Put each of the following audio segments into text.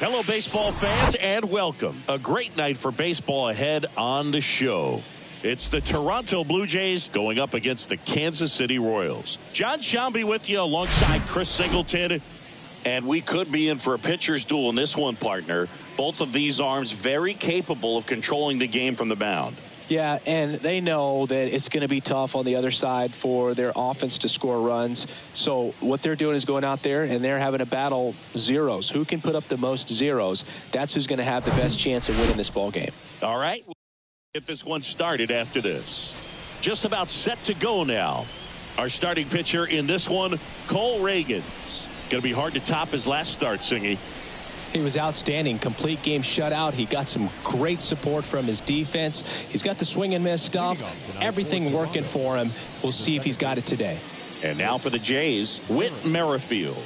Hello, baseball fans, and welcome. A great night for baseball ahead on the show. It's the Toronto Blue Jays going up against the Kansas City Royals. John Shambi with you alongside Chris Singleton. And we could be in for a pitcher's duel in this one, partner. Both of these arms very capable of controlling the game from the mound. Yeah, and they know that it's going to be tough on the other side for their offense to score runs. So what they're doing is going out there and they're having to battle zeros. Who can put up the most zeros? That's who's going to have the best chance of winning this ball game. All right, we'll get this one started after this. Just about set to go now. Our starting pitcher in this one, Cole Reagans. Going to be hard to top his last start, Singy. He was outstanding. Complete game shutout. He got some great support from his defense. He's got the swing and miss stuff. Everything working for him. We'll see if he's got it today. And now for the Jays, Whit Merrifield.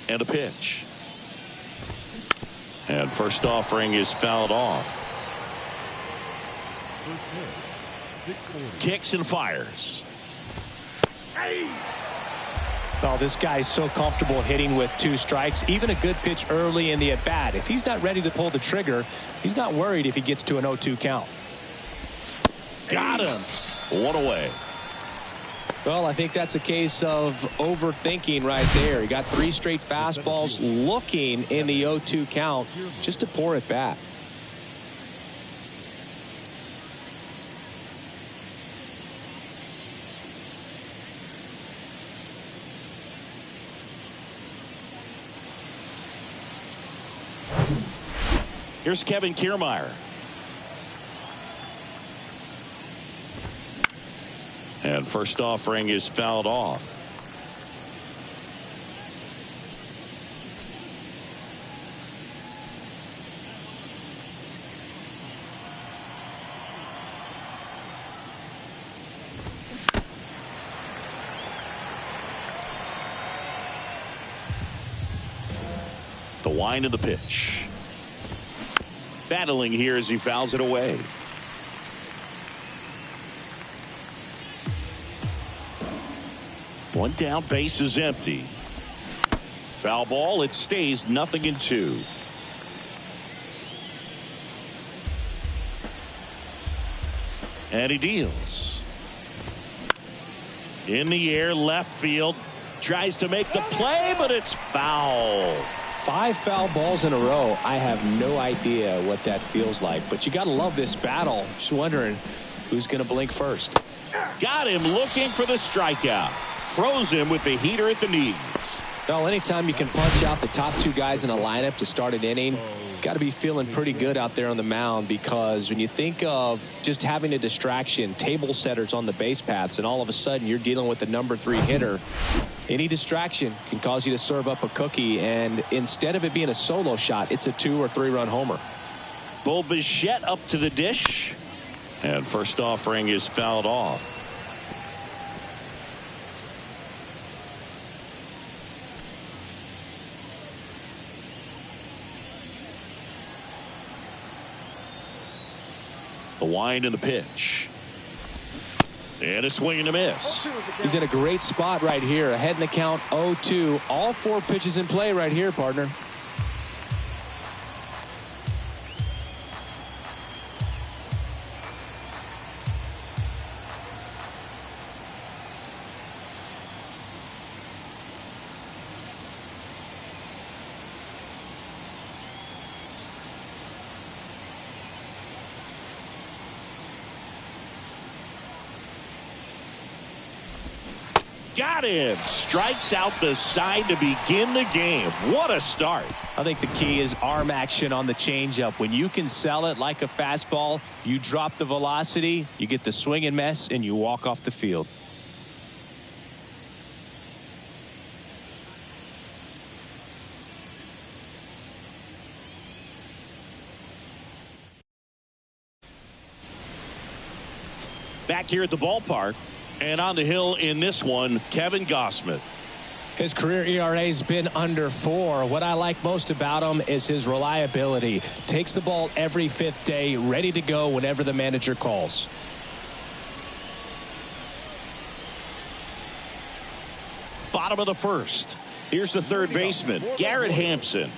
And a pitch. And first offering is fouled off. Kicks and fires. Well, this guy's so comfortable hitting with 2 strikes. Even a good pitch early in the at-bat. If he's not ready to pull the trigger, he's not worried if he gets to an 0-2 count. Got him. 1 away. Well, I think that's a case of overthinking right there. He got 3 straight fastballs looking in the 0-2 count just to pour it back. Here's Kevin Kiermaier. And first offering is fouled off. The wind of the pitch. Battling here as he fouls it away. One down, base is empty. Foul ball, it stays 0-2. And he deals. In the air, left field. Tries to make the play, but it's foul. 5 foul balls in a row. I have no idea what that feels like, but you got to love this battle. Just wondering who's going to blink first. Got him looking for the strikeout. Froze him with the heater at the knees. Well, anytime you can punch out the top 2 guys in a lineup to start an inning, got to be feeling pretty good out there on the mound, because when you think of just having a distraction, table setters on the base paths, and all of a sudden you're dealing with the number 3 hitter, any distraction can cause you to serve up a cookie, and instead of it being a solo shot, it's a 2 or 3 run homer. Bo Bichette up to the dish, and first offering is fouled off. The wind and the pitch. And a swing and a miss. He's in a great spot right here. Ahead in the count, 0-2. All 4 pitches in play right here, partner. Got him. Strikes out the side to begin the game. What a start. I think the key is arm action on the changeup. When you can sell it like a fastball, you drop the velocity, you get the swing and miss, and you walk off the field. Back here at the ballpark, and on the hill in this one, Kevin Gausman. His career ERA has been under 4. What I like most about him is his reliability. Takes the ball every 5th day, ready to go whenever the manager calls. Bottom of the first. Here's the third baseman, Garrett Hampson.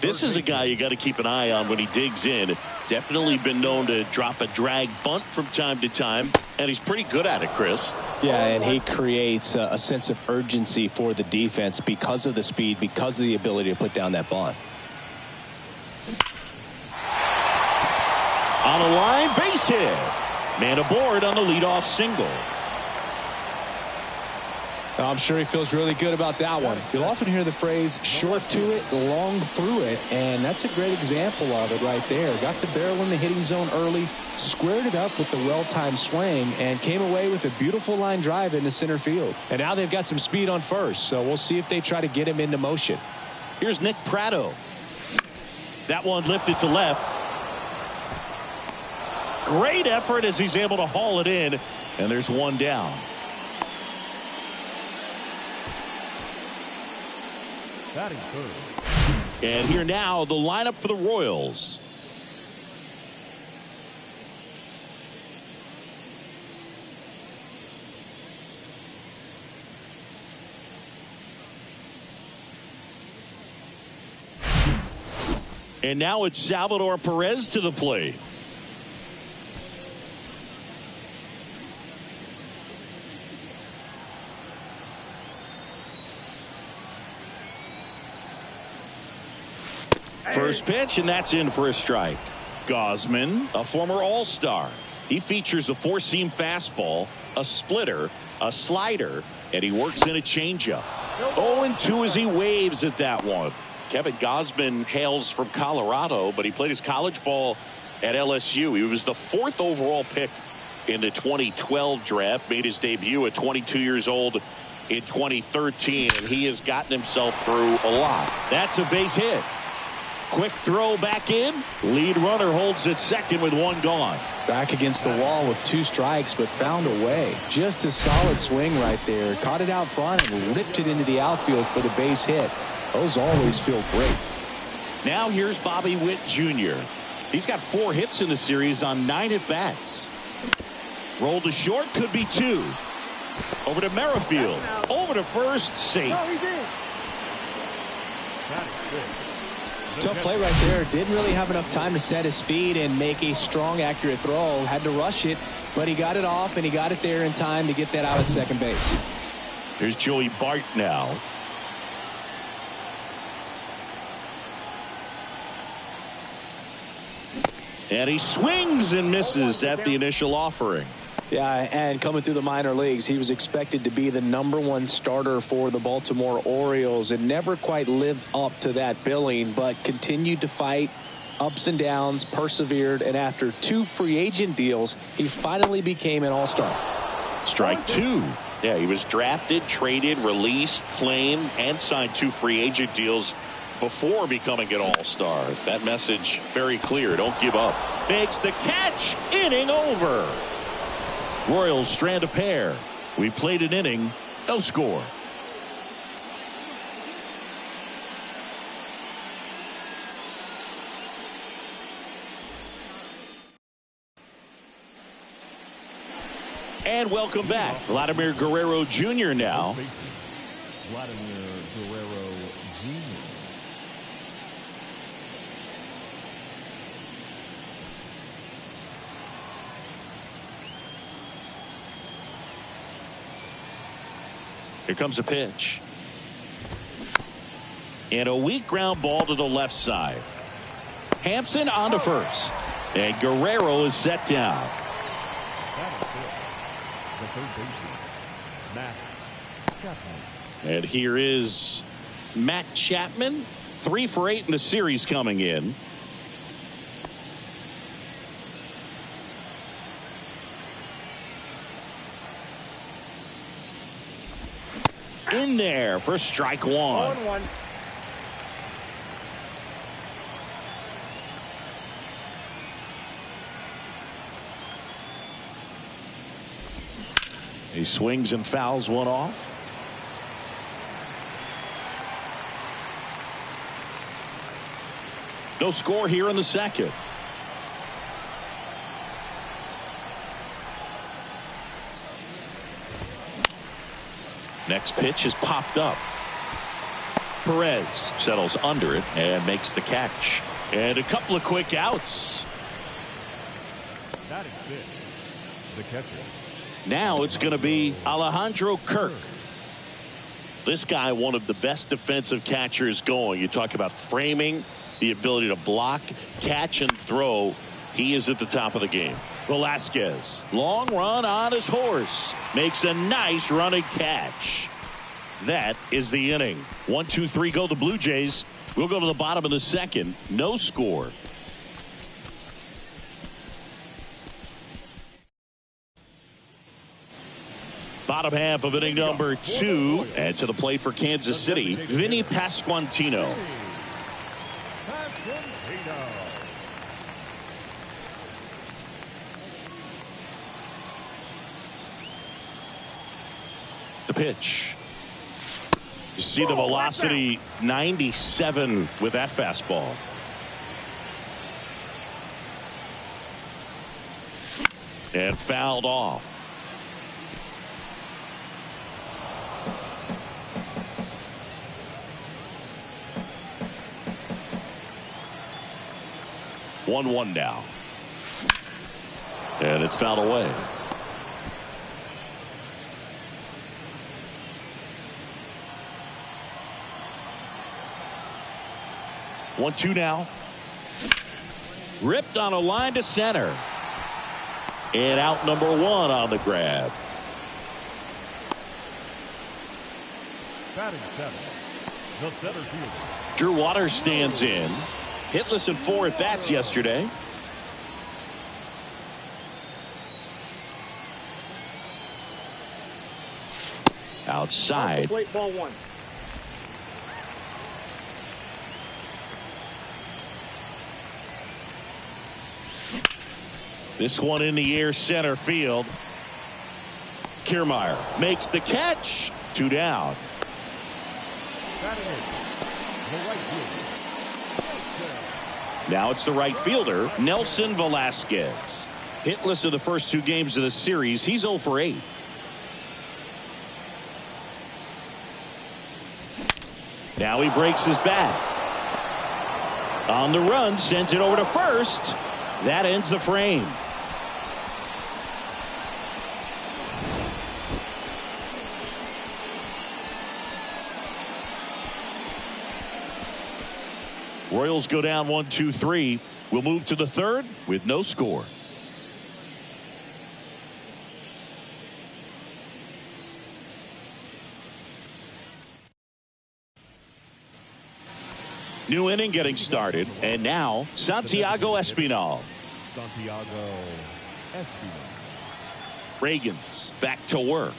This is a guy you got to keep an eye on when he digs in. Definitely been known to drop a drag bunt from time to time, and he's pretty good at it, Chris. Yeah, and he creates a sense of urgency for the defense because of the speed, because of the ability to put down that bunt. On the line, base hit. Man aboard on the leadoff single. I'm sure he feels really good about that one. You'll often hear the phrase short to it, long through it, and that's a great example of it right there. Got the barrel in the hitting zone early, squared it up with the well-timed swing, and came away with a beautiful line drive into center field. And now they've got some speed on first, so we'll see if they try to get him into motion. Here's Nick Pratto. That one lifted to left. Great effort as he's able to haul it in, and there's one down. And here now, the lineup for the Royals. And now it's Salvador Perez to the plate. First pitch, and that's in for a strike. Gausman, a former All-Star. He features a four-seam fastball, a splitter, a slider, and he works in a changeup. 0-2 as he waves at that one. Kevin Gausman hails from Colorado, but he played his college ball at LSU. He was the 4th overall pick in the 2012 draft, made his debut at 22 years old in 2013, and he has gotten himself through a lot. That's a base hit. Quick throw back in. Lead runner holds at second with one gone. Back against the wall with 2 strikes, but found a way. Just a solid swing right there. Caught it out front and ripped it into the outfield for the base hit. Those always feel great. Now here's Bobby Witt Jr. He's got 4 hits in the series on 9 at-bats. Rolled to short, could be 2. Over to Merrifield. Over to first, safe. Tough play right there. Didn't really have enough time to set his feet and make a strong, accurate throw. Had to rush it, but he got it off, and he got it there in time to get that out at second base. Here's Joey Bart now. And he swings and misses at the initial offering. Yeah, and coming through the minor leagues, he was expected to be the #1 starter for the Baltimore Orioles and never quite lived up to that billing, but continued to fight ups and downs, persevered, and after 2 free agent deals, he finally became an all-star. Strike 2. Yeah, he was drafted, traded, released, claimed, and signed 2 free agent deals before becoming an all-star. That message very clear. Don't give up. Makes the catch. Inning over. Royals strand a pair. We played an inning. No score. And welcome back. Vladimir Guerrero Jr. now. Vladimir Guerrero Jr. Here comes a pitch. And a weak ground ball to the left side. Hampson on to first. And Guerrero is set down. The third baseman, Matt And here is Matt Chapman, 3 for 8 in the series coming in. In there for strike one. 1-1. He swings and fouls one off. No score here in the second. Next pitch is popped up. Perez settles under it and makes the catch. And a couple of quick outs. That is it. The catcher. Now it's going to be Alejandro Kirk. This guy, one of the best defensive catchers going. You talk about framing, the ability to block, catch, and throw. He is at the top of the game. Velasquez, long run on his horse, makes a nice running catch. That is the inning. 1, 2, 3 go the Blue Jays. We'll go to the bottom of the second. No score. Bottom half of inning number 2, and to the plate for Kansas City, Vinny Pasquantino. The pitch. You see the velocity, 97 with that fastball. And fouled off. One now. And it's fouled away. One, two now. Ripped on a line to center. And out number 1 on the grab. Batting 7. The center fielder. Drew Waters stands in. Hitless in 4 at-bats yesterday. Outside. Plate, ball 1. This one in the air, center field. Kiermaier makes the catch. 2 down. Batting 8. The right fielder. Now it's the right fielder, Nelson Velasquez. Hitless in the first 2 games of the series. He's 0 for 8. Now he breaks his bat. On the run, sends it over to first. That ends the frame. Royals go down 1, 2, 3. We'll move to the third with no score. New inning getting started, and now Santiago Espinal. Santiago Espinal. Reagan's back to work.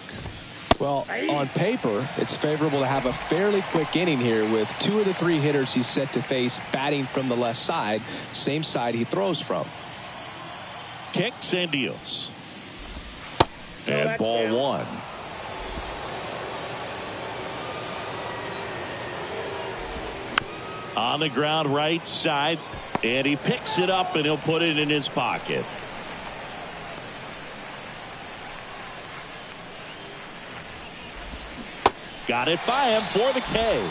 Well, on paper, it's favorable to have a fairly quick inning here with 2 of the 3 hitters he's set to face batting from the left side, same side he throws from. Kicks and deals. And ball 1. On the ground right side, and he picks it up and he'll put it in his pocket. Got it by him for the K.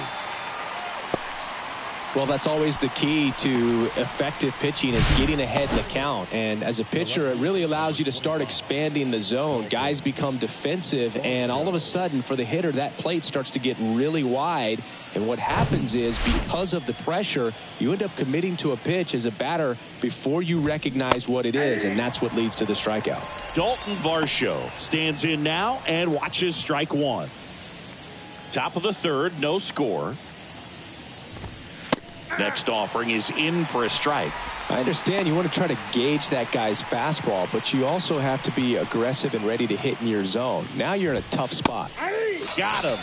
Well, that's always the key to effective pitching, is getting ahead in the count. And as a pitcher, it really allows you to start expanding the zone. Guys become defensive, and all of a sudden, for the hitter, that plate starts to get really wide. And what happens is, because of the pressure, you end up committing to a pitch as a batter before you recognize what it is, and that's what leads to the strikeout. Dalton Varsho stands in now and watches strike 1. Top of the third, no score. Next offering is in for a strike. I understand you want to try to gauge that guy's fastball, but you also have to be aggressive and ready to hit in your zone. Now you're in a tough spot. Got him.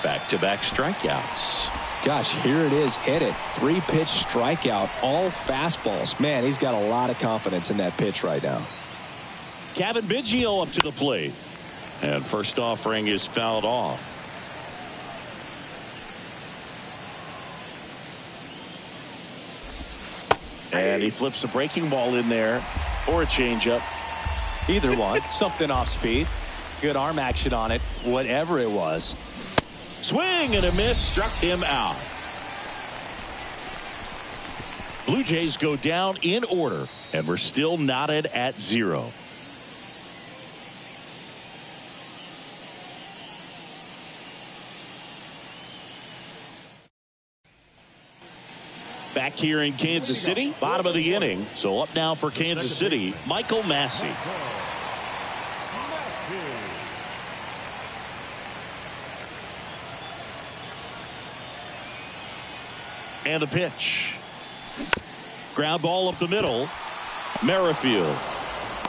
Back-to-back strikeouts. Gosh, here it is. Hit it. 3-pitch strikeout. All fastballs. Man, he's got a lot of confidence in that pitch right now. Kevin Biggio up to the plate. And first offering is fouled off. And he flips a breaking ball in there or a changeup. Either one. Something off speed. Good arm action on it. Whatever it was. Swing and a miss, struck him out. Blue Jays go down in order, and we're still knotted at 0. Back here in Kansas City, bottom of the inning. So up now for Kansas City, Michael Massey. And the pitch. Ground ball up the middle. Merrifield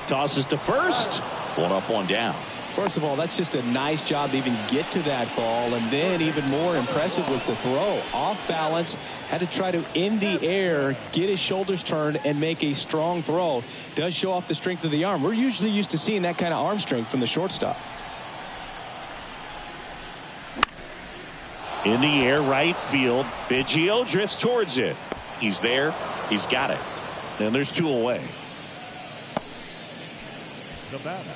tosses to first. One up, one down. First of all, that's just a nice job to even get to that ball. And then even more impressive was the throw. Off balance. Had to try to, in the air, get his shoulders turned and make a strong throw. Does show off the strength of the arm. We're usually used to seeing that kind of arm strength from the shortstop. In the air, right field. Biggio drifts towards it. He's there. He's got it. And there's 2 away. The batter,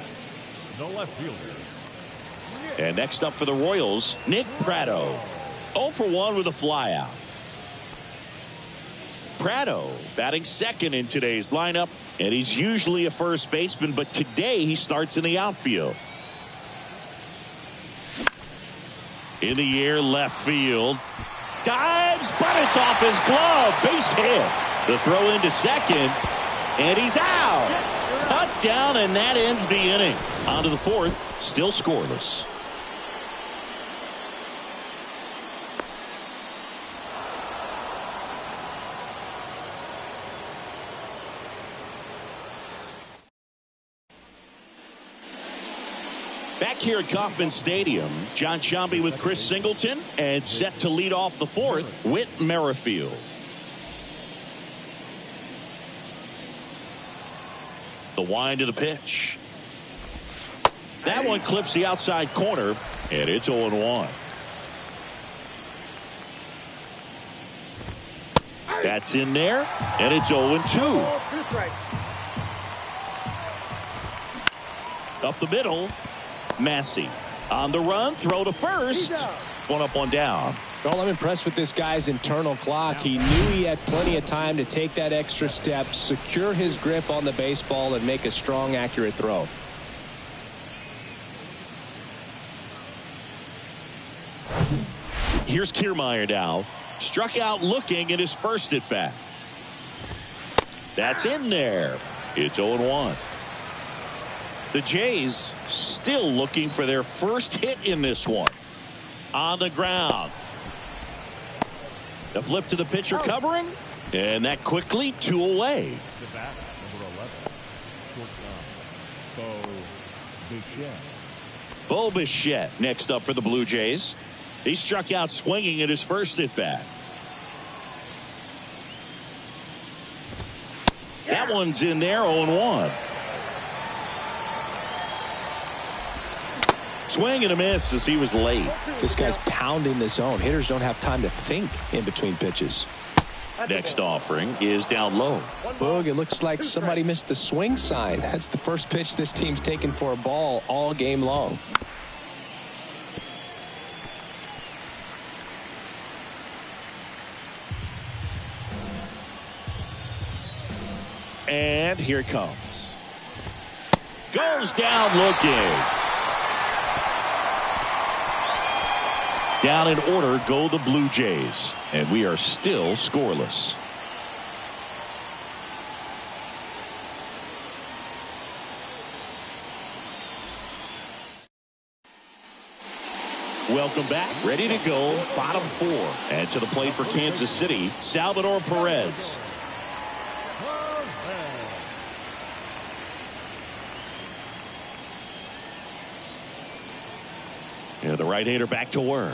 the left fielder. And next up for the Royals, Nick Pratto. 0 for 1 with a flyout. Pratto batting second in today's lineup, and he's usually a first baseman, but today he starts in the outfield. In the air, left field. Dives, but it's off his glove. Base hit. The throw into second, and he's out. Cut down, and that ends the inning. On to the fourth, still scoreless. Back here at Kauffman Stadium, John Sciambi with Chris Singleton, and set to lead off the fourth, Whit Merrifield. The wind of the pitch. That one clips the outside corner, and it's 0-1. That's in there, and it's 0-2. Up the middle, Massey. On the run, throw to first. 1 up, 1 down. Well, I'm impressed with this guy's internal clock. He knew he had plenty of time to take that extra step, secure his grip on the baseball, and make a strong, accurate throw. Here's Kiermaier now. Struck out looking at his first at bat. That's in there. It's 0-1. The Jays still looking for their first hit in this one. On the ground. The flip to the pitcher covering. And that quickly 2 away. The bat, number 11, shortstop, Bo Bichette. Bo Bichette next up for the Blue Jays. He struck out swinging at his first at bat. That one's in there, 0-1. Swing and a miss as he was late. This guy's pounding the zone. Hitters don't have time to think in between pitches. Next offering is down low. Boog, it looks like somebody missed the swing sign. That's the first pitch this team's taken for a ball all game long. And here it comes. Goes down looking. Down in order go the Blue Jays, and we are still scoreless. Welcome back. Ready to go. Bottom 4. And to the plate for Kansas City, Salvador Perez. Yeah, the right-hander back to work.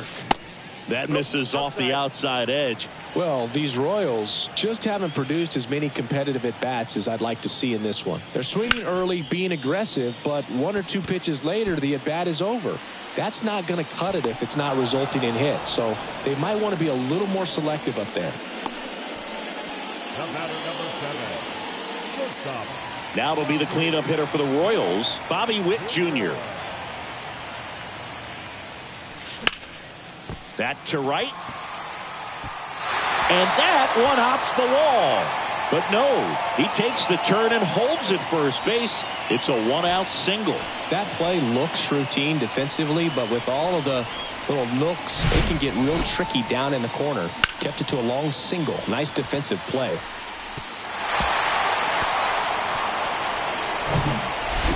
That misses off the outside edge. Well, these Royals just haven't produced as many competitive at-bats as I'd like to see in this one. They're swinging early, being aggressive, but 1 or 2 pitches later, the at-bat is over. That's not going to cut it if it's not resulting in hits. So they might want to be a little more selective up there. The batter, number 7, shortstop. Now it'll be the cleanup hitter for the Royals, Bobby Witt Jr. That to right. And that one hops the wall. But no, he takes the turn and holds at first base. It's a 1-out single. That play looks routine defensively, but with all of the little nooks, it can get real tricky down in the corner. Kept it to a long single. Nice defensive play.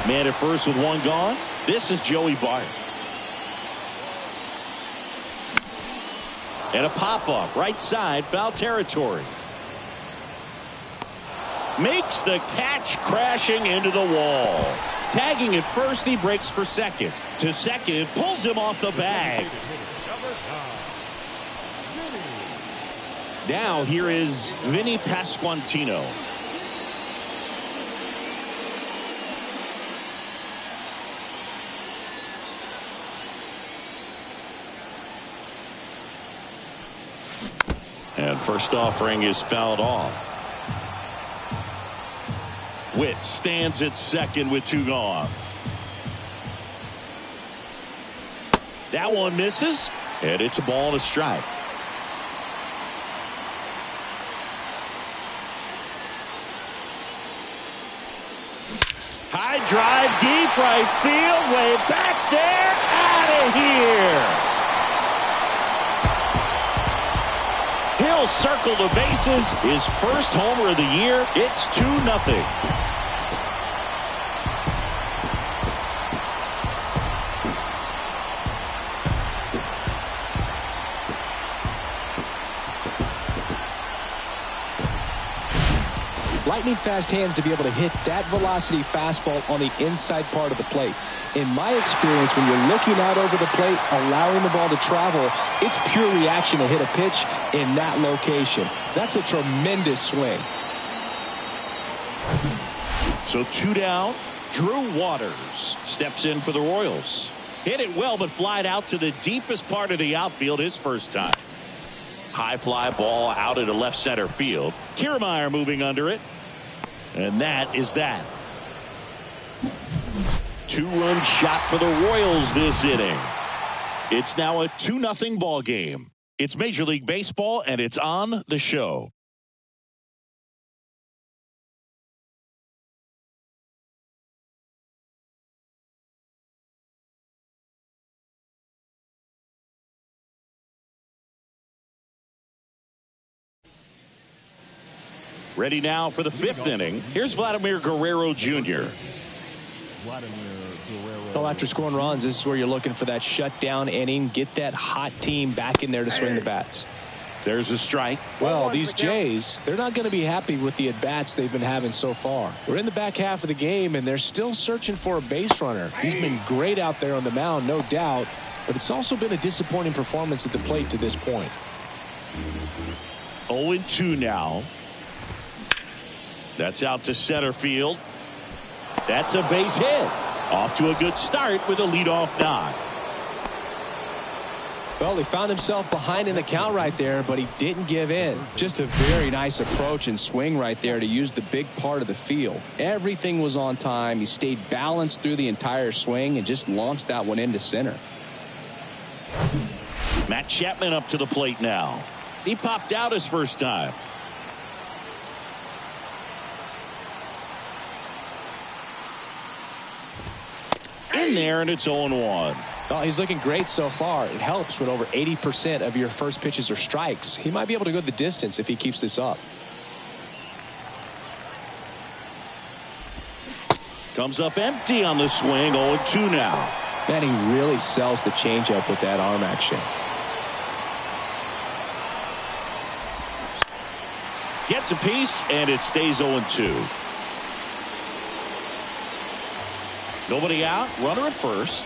Man at first with 1 gone. This is Joey Bart. And a pop-up right side, foul territory. Makes the catch, crashing into the wall. Tagging at first, he breaks for second. To second, pulls him off the bag. Now here is Vinny Pasquantino. And first offering is fouled off. Witt stands at second with 2 gone. That one misses, and it's a ball and a strike. High drive, deep right field, way back there, out of here. He'll circle the bases. His first homer of the year. It's 2-0. Lightning fast hands to be able to hit that velocity fastball on the inside part of the plate. In my experience, when you're looking out over the plate, allowing the ball to travel, it's pure reaction to hit a pitch in that location. That's a tremendous swing. So 2 down. Drew Waters steps in for the Royals. Hit it well, but flied out to the deepest part of the outfield his first time. High fly ball out into left center field. Kiermaier moving under it. And that is that. 2-run shot for the Royals this inning. It's now a 2-0 ball game. It's Major League Baseball, and it's on the show. Ready now for the 5th inning. Here's Vladimir Guerrero Jr. Well, after scoring runs, this is where you're looking for that shutdown inning. Get that hot team back in there to swing the bats. There's a strike. Well, these Jays, they're not going to be happy with the at-bats they've been having so far. We're in the back half of the game, and they're still searching for a base runner. He's been great out there on the mound, no doubt, but it's also been a disappointing performance at the plate to this point. 0-2 now. That's out to center field. That's a base hit. Off to a good start with a leadoff knock. Well, he found himself behind in the count right there, but he didn't give in. Just a very nice approach and swing right there to use the big part of the field. Everything was on time. He stayed balanced through the entire swing and just launched that one into center. Matt Chapman up to the plate now. He popped out his first time. In there, and it's 0-1. Oh, he's looking great so far. It helps when over 80% of your first pitches are strikes. He might be able to go the distance if he keeps this up. Comes up empty on the swing. 0-2 now. Man, he really sells the changeup with that arm action. Gets a piece, and it stays 0-2. Nobody out. Runner at first.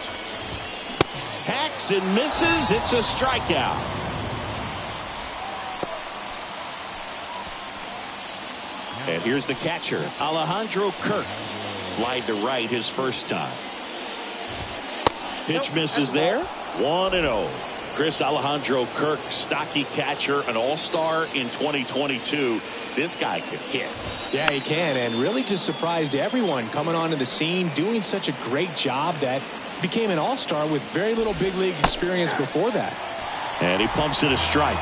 Hacks and misses. It's a strikeout. And here's the catcher, Alejandro Kirk. Flied to right his first time. Pitch misses there. 1-0. Chris, Alejandro Kirk, stocky catcher, an all-star in 2022. This guy can hit. Yeah, he can, and really just surprised everyone coming onto the scene, doing such a great job that became an all-star with very little big league experience before that. And he pumps it a strike.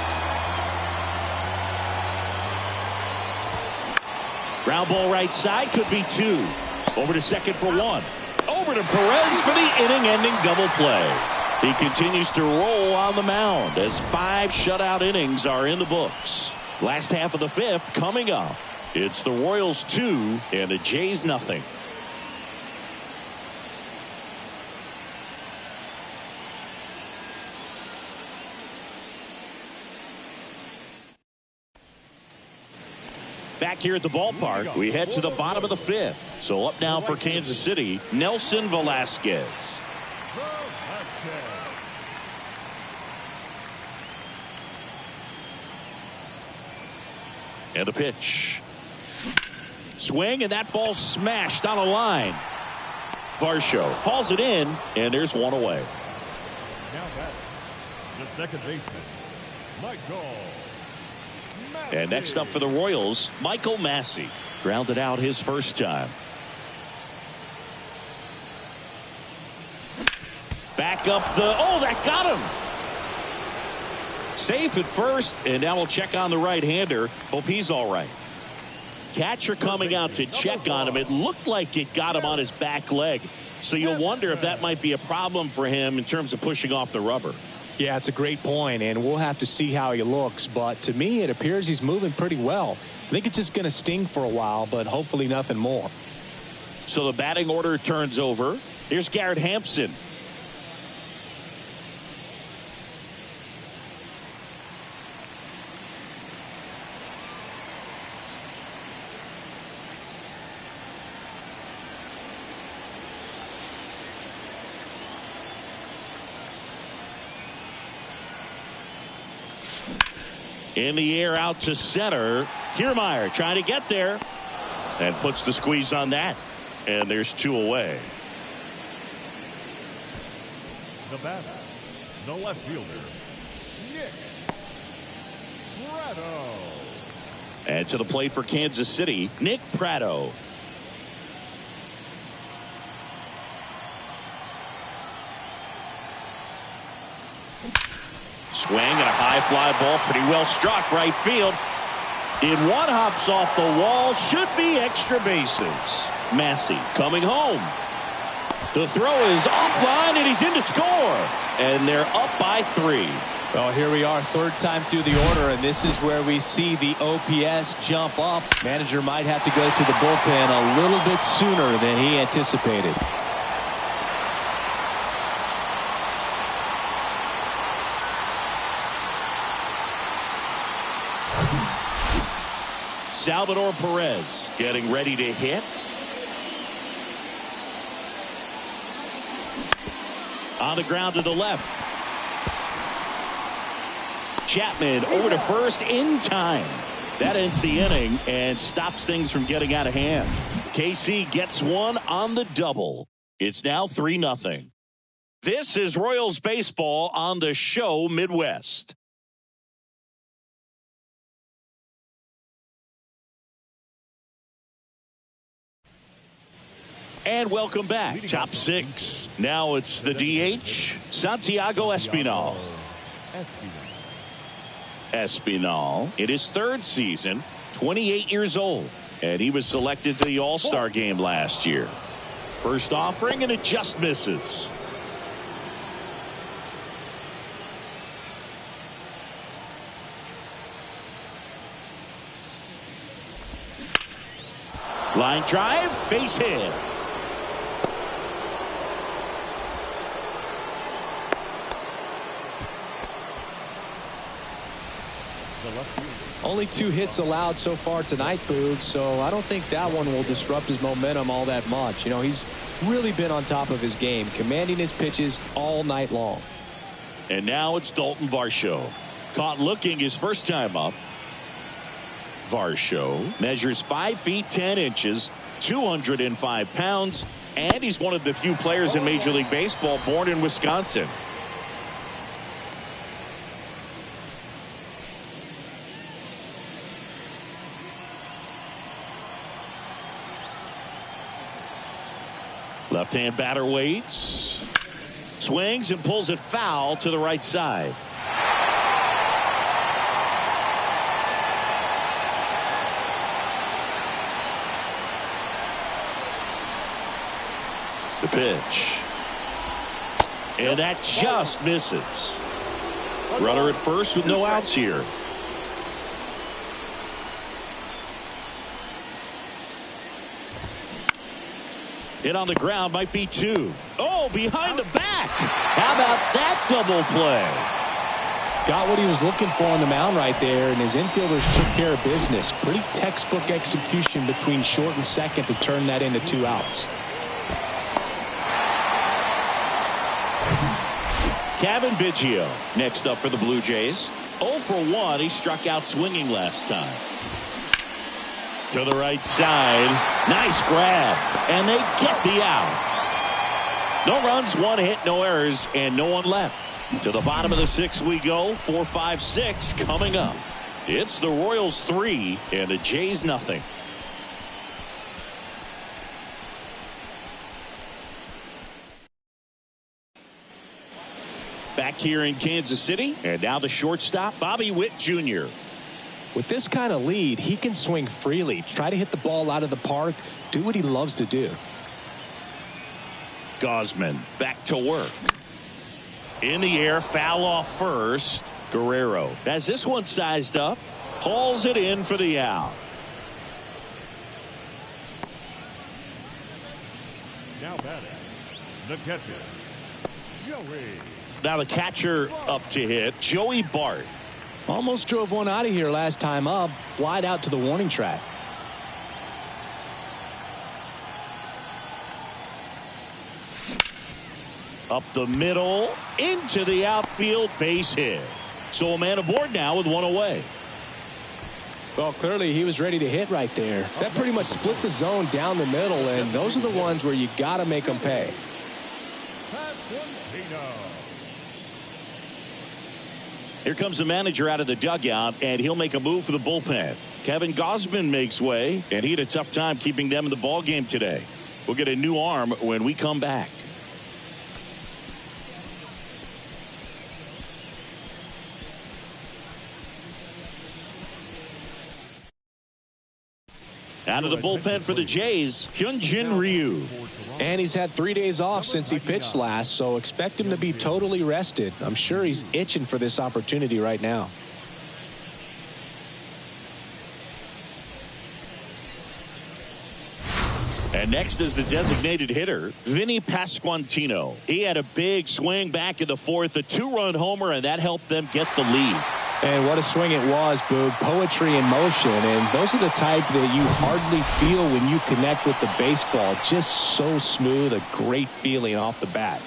Ground ball right side, could be 2. Over to second for 1. Over to Perez for the inning-ending double play. He continues to roll on the mound as 5 shutout innings are in the books. Last half of the 5th coming up. It's the Royals 2 and the Jays nothing. Back here at the ballpark, we head to the bottom of the 5th. So up now for Kansas City, Nelson Velasquez. And a pitch. Swing, and that ball smashed on a line. Varsho hauls it in, and there's one away. Now back, the second baseman, Michael. And next up for the Royals, Michael Massey. Grounded out his first time. Back up the, oh, that got him. Safe at first, and now we'll check on the right-hander. Hope he's all right. Catcher coming out to check on him. It looked like it got him on his back leg. So you'll wonder if that might be a problem for him in terms of pushing off the rubber. Yeah, it's a great point, and we'll have to see how he looks. But to me, it appears he's moving pretty well. I think it's just going to sting for a while, but hopefully nothing more. So the batting order turns over. Here's Garrett Hampson. In the air out to center. Kiermaier trying to get there. And puts the squeeze on that. And there's 2 away. The batter, the left fielder, Nick Pratto. And to the plate for Kansas City, Nick Pratto. Swing and a high fly ball, pretty well struck right field. In one, hops off the wall, should be extra bases. Massey coming home. The throw is offline and he's in to score. And they're up by 3. Well, here we are, third time through the order, and this is where we see the OPS jump up. Manager might have to go to the bullpen a little bit sooner than he anticipated. Salvador Perez getting ready to hit. On the ground to the left. Chapman over to first in time. That ends the inning and stops things from getting out of hand. KC gets one on the double. It's now 3-0. This is Royals baseball on the show Midwest. And welcome back. Top 6. Now it's the DH, Santiago Espinal. Espinal in his 3rd season, 28 years old. And he was selected to the All-Star game last year. First offering, and it just misses. Line drive, base hit. left fielder. Only 2 hits allowed so far tonight, Boog, so I don't think that one will disrupt his momentum all that much. You know, he's really been on top of his game, commanding his pitches all night long. And now it's Dalton Varsho. Caught looking his first time up. Varsho measures 5 feet 10 inches, 205 pounds, and he's one of the few players in Major League Baseball born in Wisconsin. Left-hand batter waits. Swings and pulls it foul to the right side. The pitch. And that just misses. Runner at first with no outs here. Hit on the ground, might be 2. Oh, behind the back. How about that double play? Got what he was looking for on the mound right there, and his infielders took care of business. Pretty textbook execution between short and second to turn that into 2 outs. Kevin Biggio next up for the Blue Jays. 0 for 1. He struck out swinging last time. To the right side. Nice grab. And they get the out. No runs, 1 hit, no errors, and no one left. To the bottom of the 6th we go. 4, 5, 6 coming up. It's the Royals 3 and the Jays nothing. Back here in Kansas City, and now the shortstop, Bobby Witt Jr. With this kind of lead, he can swing freely, try to hit the ball out of the park, do what he loves to do. Gausman back to work. In the air, foul off first. Guerrero has this one sized up, hauls it in for the out. Now batting, the catcher, Joey. Now the catcher up to hit, Joey Bart. Almost drove one out of here last time up, flied out to the warning track. Up the middle, into the outfield, base hit. So a man aboard now with 1 away. Well, clearly he was ready to hit right there. That pretty much split the zone down the middle, and those are the ones where you got to make them pay. Here comes the manager out of the dugout, and he'll make a move for the bullpen. Kevin Gausman makes way, and he had a tough time keeping them in the ball game today. We'll get a new arm when we come back. Out of the bullpen for the Jays, Hyunjin Ryu. And he's had 3 days off since he pitched last, so expect him to be totally rested. I'm sure he's itching for this opportunity right now. And next is the designated hitter, Vinny Pasquantino. He had a big swing back in the 4th, a 2-run homer, and that helped them get the lead. And what a swing it was, Boog. Poetry in motion. And those are the type that you hardly feel when you connect with the baseball. Just so smooth, a great feeling off the bat.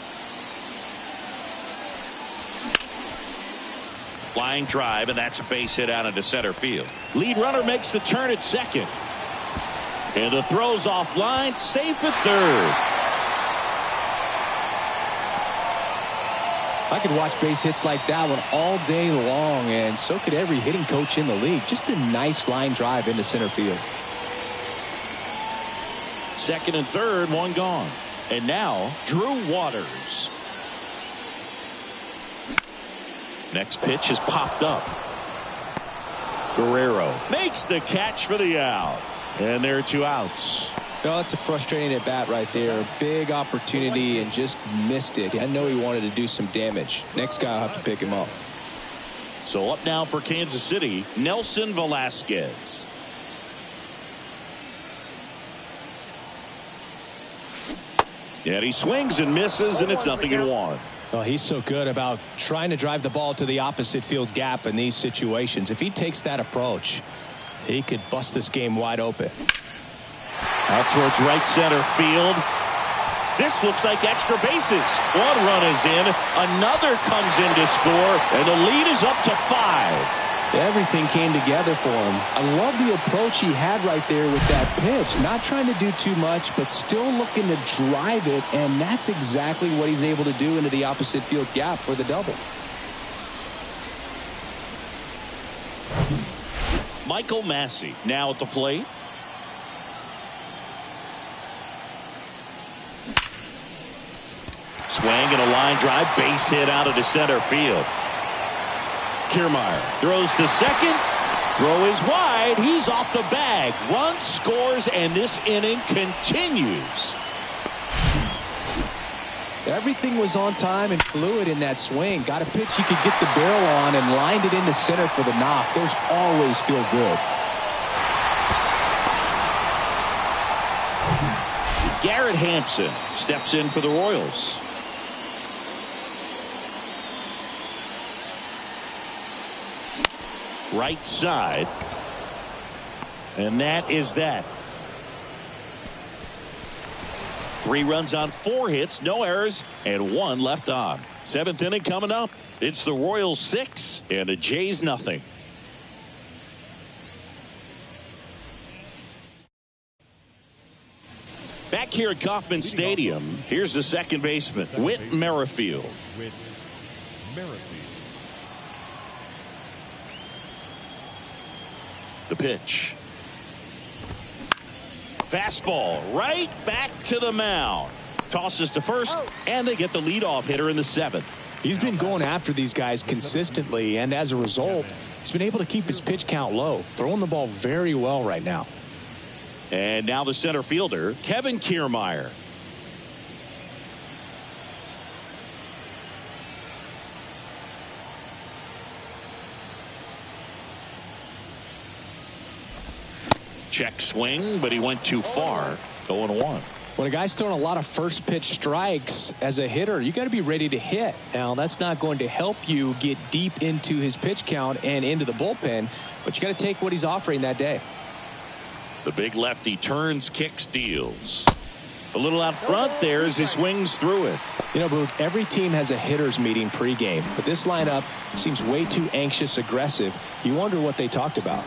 Flying drive, and that's a base hit out into center field. Lead runner makes the turn at second. And the throw's offline, safe at third. I could watch base hits like that one all day long, and so could every hitting coach in the league. Just a nice line drive into center field. Second and third, one gone. And now, Drew Waters. Next pitch has popped up. Guerrero makes the catch for the out. And there are 2 outs. Oh, it's a frustrating at bat right there. A big opportunity and just missed it. I know he wanted to do some damage. Next guy will have to pick him up. So up now for Kansas City, Nelson Velasquez. And he swings and misses, and it's 0-1. Oh, he's so good about trying to drive the ball to the opposite field gap in these situations. If he takes that approach, he could bust this game wide open. Out towards right center field. This looks like extra bases. One run is in. Another comes in to score, and the lead is up to 5. Everything came together for him. I love the approach he had right there with that pitch. Not trying to do too much, but still looking to drive it, and that's exactly what he's able to do into the opposite field gap for the double. Michael Massey now at the plate. Swing and a line drive, base hit out of the center field. Kiermaier throws to second. Throw is wide. He's off the bag. Run scores, and this inning continues. Everything was on time and fluid in that swing. Got a pitch he could get the barrel on and lined it into center for the knock. Those always feel good. Garrett Hampson steps in for the Royals. Right side. And that is that. 3 runs on 4 hits, no errors, and 1 left on. 7th inning coming up. It's the Royals 6 and the Jays nothing. Back here at Kauffman Stadium, here's the second baseman, Whit Merrifield. Whit Merrifield. The pitch. Fastball right back to the mound. Tosses to first, and they get the leadoff hitter in the 7th. He's been going after these guys consistently, and as a result, he's been able to keep his pitch count low, throwing the ball very well right now. And now the center fielder, Kevin Kiermaier. Check swing, but he went too far. 0-1. When a guy's throwing a lot of first pitch strikes as a hitter, you got to be ready to hit. Now, that's not going to help you get deep into his pitch count and into the bullpen, but you got to take what he's offering that day. The big lefty turns, kicks, deals. A little out front there as he swings through it. You know, Booth, every team has a hitters meeting pregame, but this lineup seems way too anxious, aggressive. You wonder what they talked about.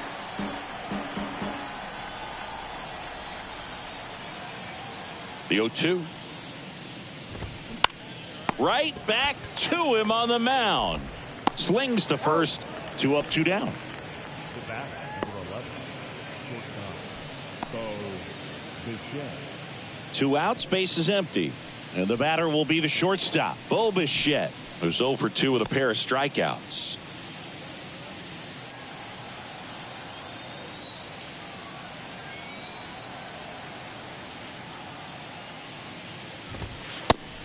The 0-2. Right back to him on the mound. Slings to first. 2 up, 2 down. The back, number 11. Shortstop, Bo Bichette. 2 outs, base is empty. And the batter will be the shortstop, Bo Bichette, who's 0 for 2 with a pair of strikeouts.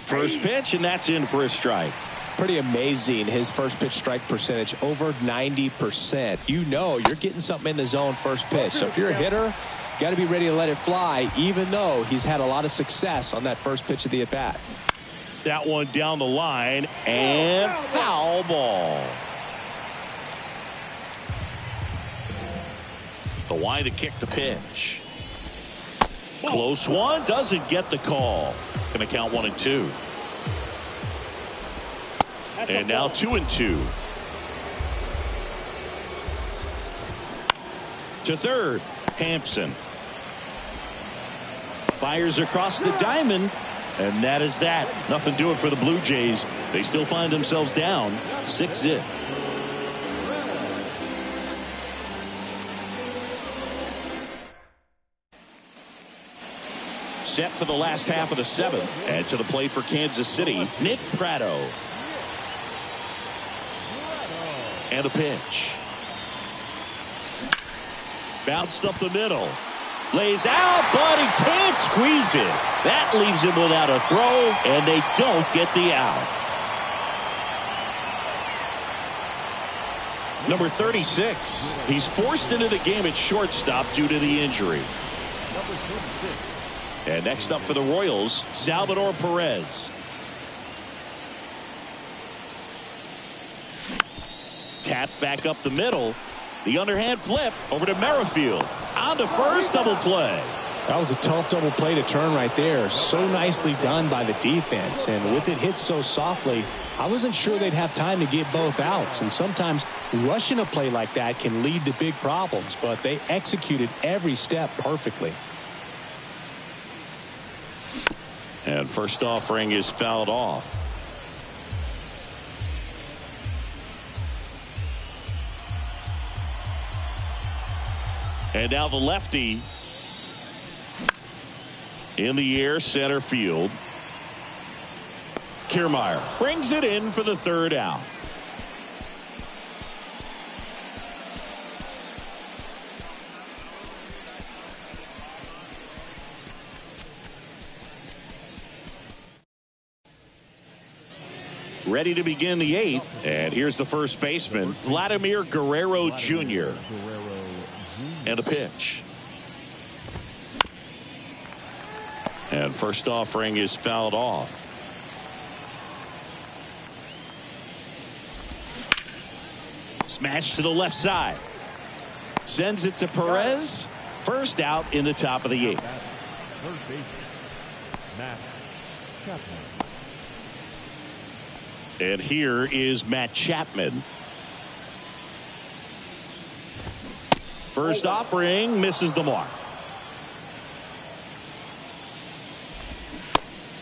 First pitch, and that's in for a strike. Pretty amazing, his first pitch strike percentage, over 90%. You know you're getting something in the zone first pitch. So if you're a hitter, you got to be ready to let it fly, even though he's had a lot of success on that first pitch of the at-bat. That one down the line, and foul ball. The wind to kick the pitch. Close one, doesn't get the call. Going to count 1-2. And now 2-2. To third, Hampson. Fires across the diamond, and that is that. Nothing doing for the Blue Jays. They still find themselves down 6-0. Set for the last half of the 7th. And to the plate for Kansas City, Nick Pratto. And a pitch. Bounced up the middle. Lays out, but he can't squeeze it. That leaves him without a throw, and they don't get the out. Number 36. He's forced into the game at shortstop due to the injury. And next up for the Royals, Salvador Perez. Tap back up the middle. The underhand flip over to Merrifield. On to first, double play. That was a tough double play to turn right there. So nicely done by the defense. And with it hit so softly, I wasn't sure they'd have time to get both outs. And sometimes rushing a play like that can lead to big problems. But they executed every step perfectly. And first offering is fouled off. And now the lefty in the air, center field. Kiermaier brings it in for the third out. Ready to begin the eighth. And here's the first baseman, Vladimir Guerrero Jr. And a pitch. And first offering is fouled off. Smash to the left side. Sends it to Perez. First out in the top of the eighth. Third baseman, Matt Chapman. And here is Matt Chapman. First offering misses the mark.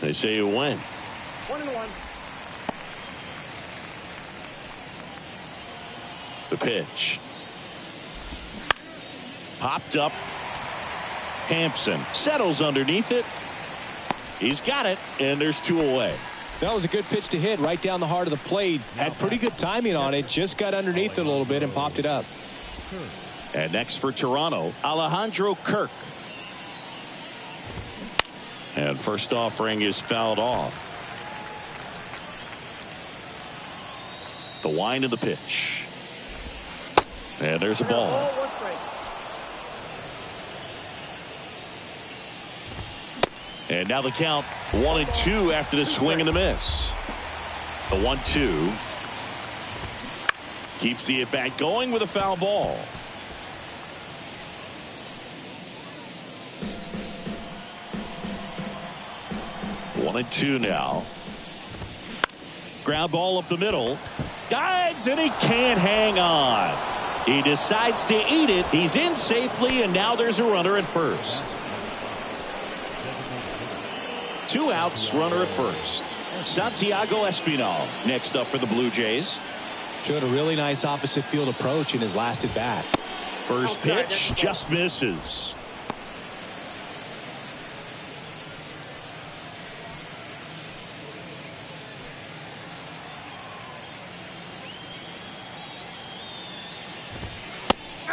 They say you win. 1-1. The pitch. Popped up. Hampson settles underneath it. He's got it, and there's two away. That was a good pitch to hit right down the heart of the plate. Had pretty good timing on it. Just got underneath it a little bit and popped it up. And next for Toronto, Alejandro Kirk. And first offering is fouled off. The wind of the pitch. And there's a ball. And now the count 1-2 after the swing and the miss. The 1-2 keeps the at bat going with a foul ball. One and two now. Ground ball up the middle. Dives and he can't hang on. He decides to eat it. He's in safely, and now there's a runner at first. Two outs, runner at first. Santiago Espinal next up for the Blue Jays. Showed a really nice opposite field approach in his last at bat. First pitch just misses.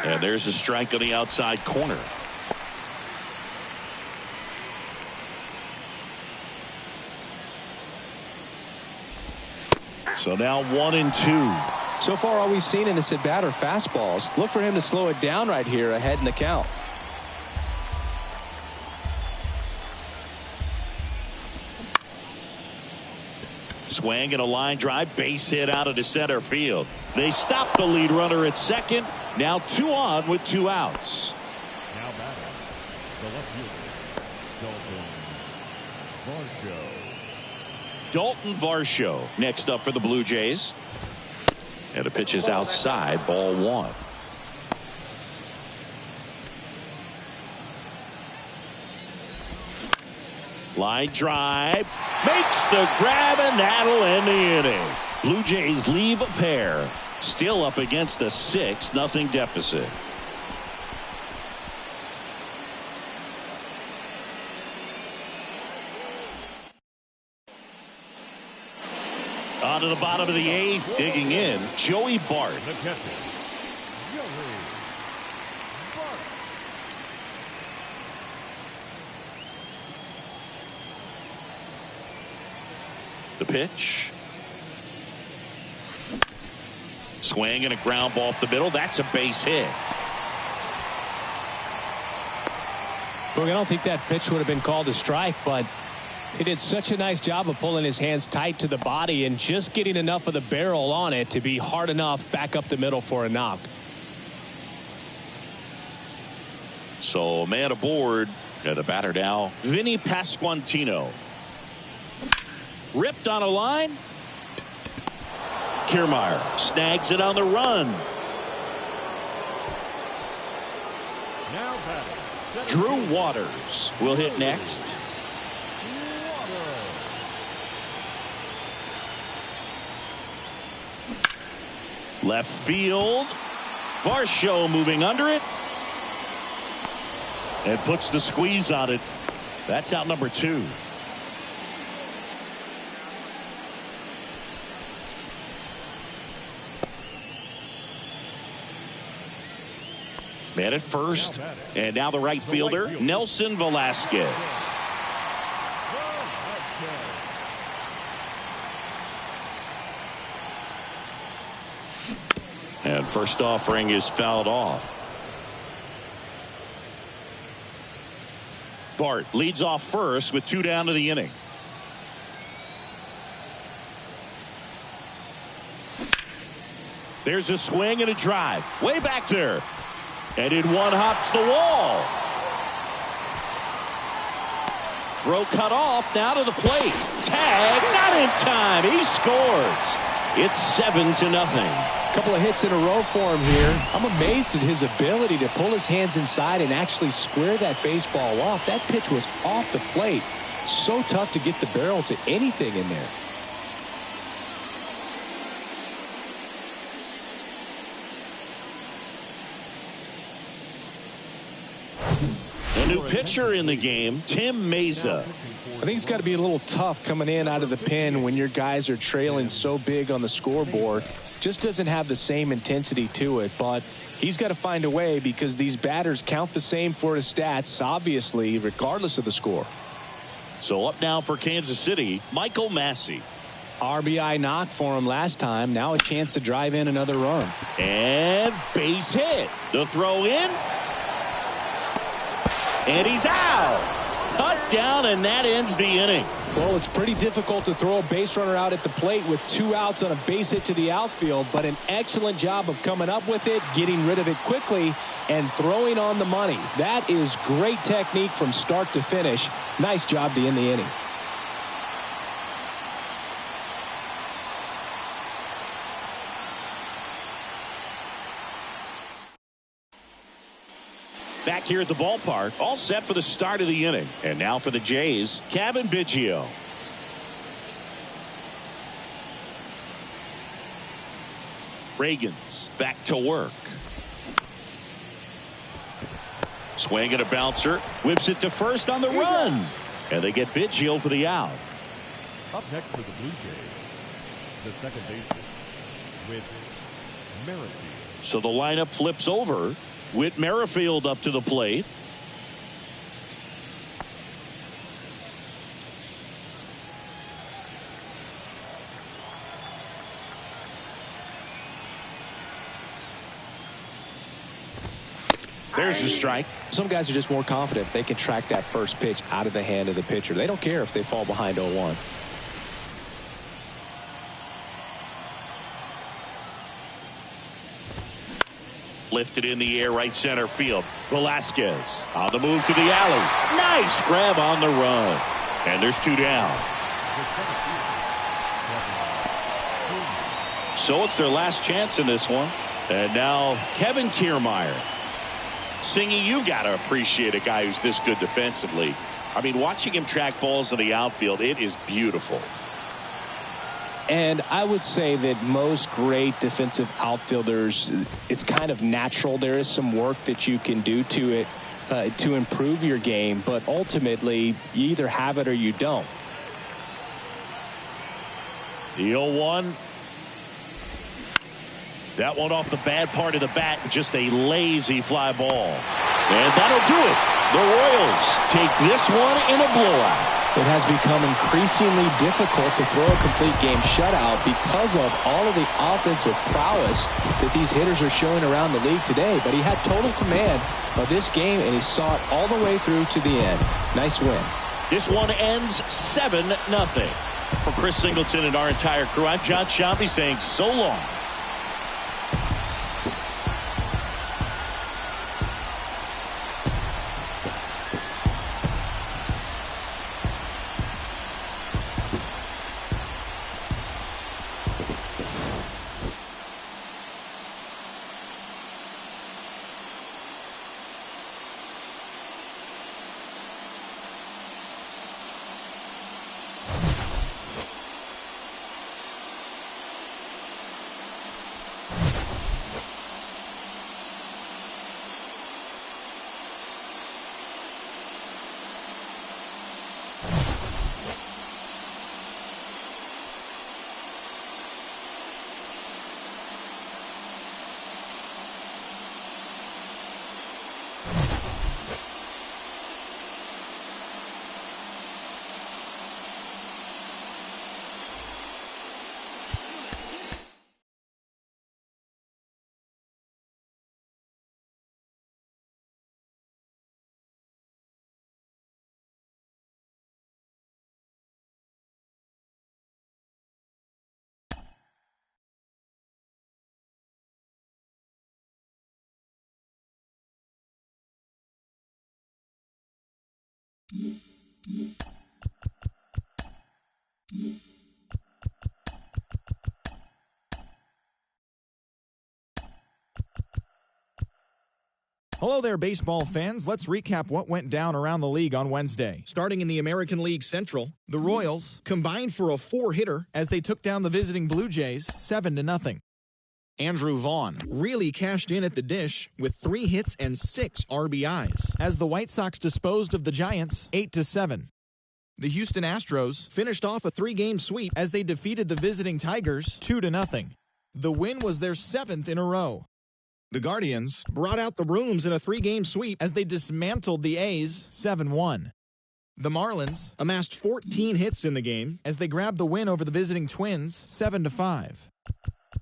And there's a strike on the outside corner. So now 1-2. So far, all we've seen in this at bat are fastballs. Look for him to slow it down right here ahead in the count. Swing and a line drive, base hit out of the center field. They stop the lead runner at second. Now 2 on with 2 outs. Now batting, the left fielder, Dalton Varsho next up for the Blue Jays. And the pitch is outside, ball 1. Line drive, makes the grab, and that'll end the inning. Blue Jays leave a pair, still up against a 6-0 deficit. On to the bottom of the 8th, digging in, Joey Bart. The catcher, Joey Bart. The pitch. Swing and a ground ball up the middle. That's a base hit. Look, I don't think that pitch would have been called a strike, but He did such a nice job of pulling his hands tight to the body and just getting enough of the barrel on it to be hard enough back up the middle for a knock. So man aboard. The batter now, Vinny Pasquantino. Ripped on a line. Kiermaier snags it on the run. Now batting, Drew Waters will hit next. Left field. Varsho moving under it. And puts the squeeze on it. That's out number 2. Man at first. And now the right fielder, Nelson Velasquez. And first offering is fouled off. Bart leads off first with 2 down to the inning. There's a swing and a drive. Way back there. And in one hops the wall. Throw cut off. Now to the plate. Tag. Not in time. He scores. It's 7-0. Couple of hits in a row for him here. I'm amazed at his ability to pull his hands inside and actually square that baseball off. That pitch was off the plate. So tough to get the barrel to anything in there. A new pitcher in the game, Tim Mesa. I think it's got to be a little tough coming in out of the pen when your guys are trailing so big on the scoreboard. Just doesn't have the same intensity to it, but he's got to find a way because these batters count the same for his stats, obviously, regardless of the score. So up now for Kansas City, Michael Massey. RBI knock for him last time. Now a chance to drive in another run. And base hit. The throw in. And he's out. Cut down, and that ends the inning. Well, it's pretty difficult to throw a base runner out at the plate with 2 outs on a base hit to the outfield, but an excellent job of coming up with it, getting rid of it quickly, and throwing on the money. That is great technique from start to finish. Nice job to end the inning. Back here at the ballpark, all set for the start of the inning. And now for the Jays, Kevin Biggio. Reagans back to work. Swing and a bouncer. Whips it to first on the run. And they get Biggio for the out. Up next for the Blue Jays, the second baseman, Whit Merrifield. So the lineup flips over. Whit Merrifield up to the plate. There's the strike. Some guys are just more confident if they can track that first pitch out of the hand of the pitcher. They don't care if they fall behind 0-1. Lifted in the air, right center field. Velasquez on the move to the alley. Nice grab on the run. And there's 2 down. So it's their last chance in this one. And now Kevin Kiermaier. Singy, you got to appreciate a guy who's this good defensively. I mean, watching him track balls in the outfield, it is beautiful. And I would say that most great defensive outfielders, it's kind of natural. There is some work that you can do to it to improve your game, but ultimately you either have it or you don't. The 0-1. That one off the bad part of the bat, just a lazy fly ball. And that'll do it. The Royals take this one in a blowout. It has become increasingly difficult to throw a complete game shutout because of all of the offensive prowess that these hitters are showing around the league today. But he had total command of this game, and he saw it all the way through to the end. Nice win. This one ends 7-0. For Chris Singleton and our entire crew, I'm John Shambi saying so long. Hello there, baseball fans. Let's recap what went down around the league on Wednesday. Starting in the American League Central, the Royals combined for a 4-hitter as they took down the visiting Blue Jays 7-0. Andrew Vaughn really cashed in at the dish with 3 hits and 6 RBIs as the White Sox disposed of the Giants 8-7. The Houston Astros finished off a 3-game sweep as they defeated the visiting Tigers 2-0. The win was their 7th in a row. The Guardians brought out the brooms in a 3-game sweep as they dismantled the A's 7-1. The Marlins amassed 14 hits in the game as they grabbed the win over the visiting Twins 7-5.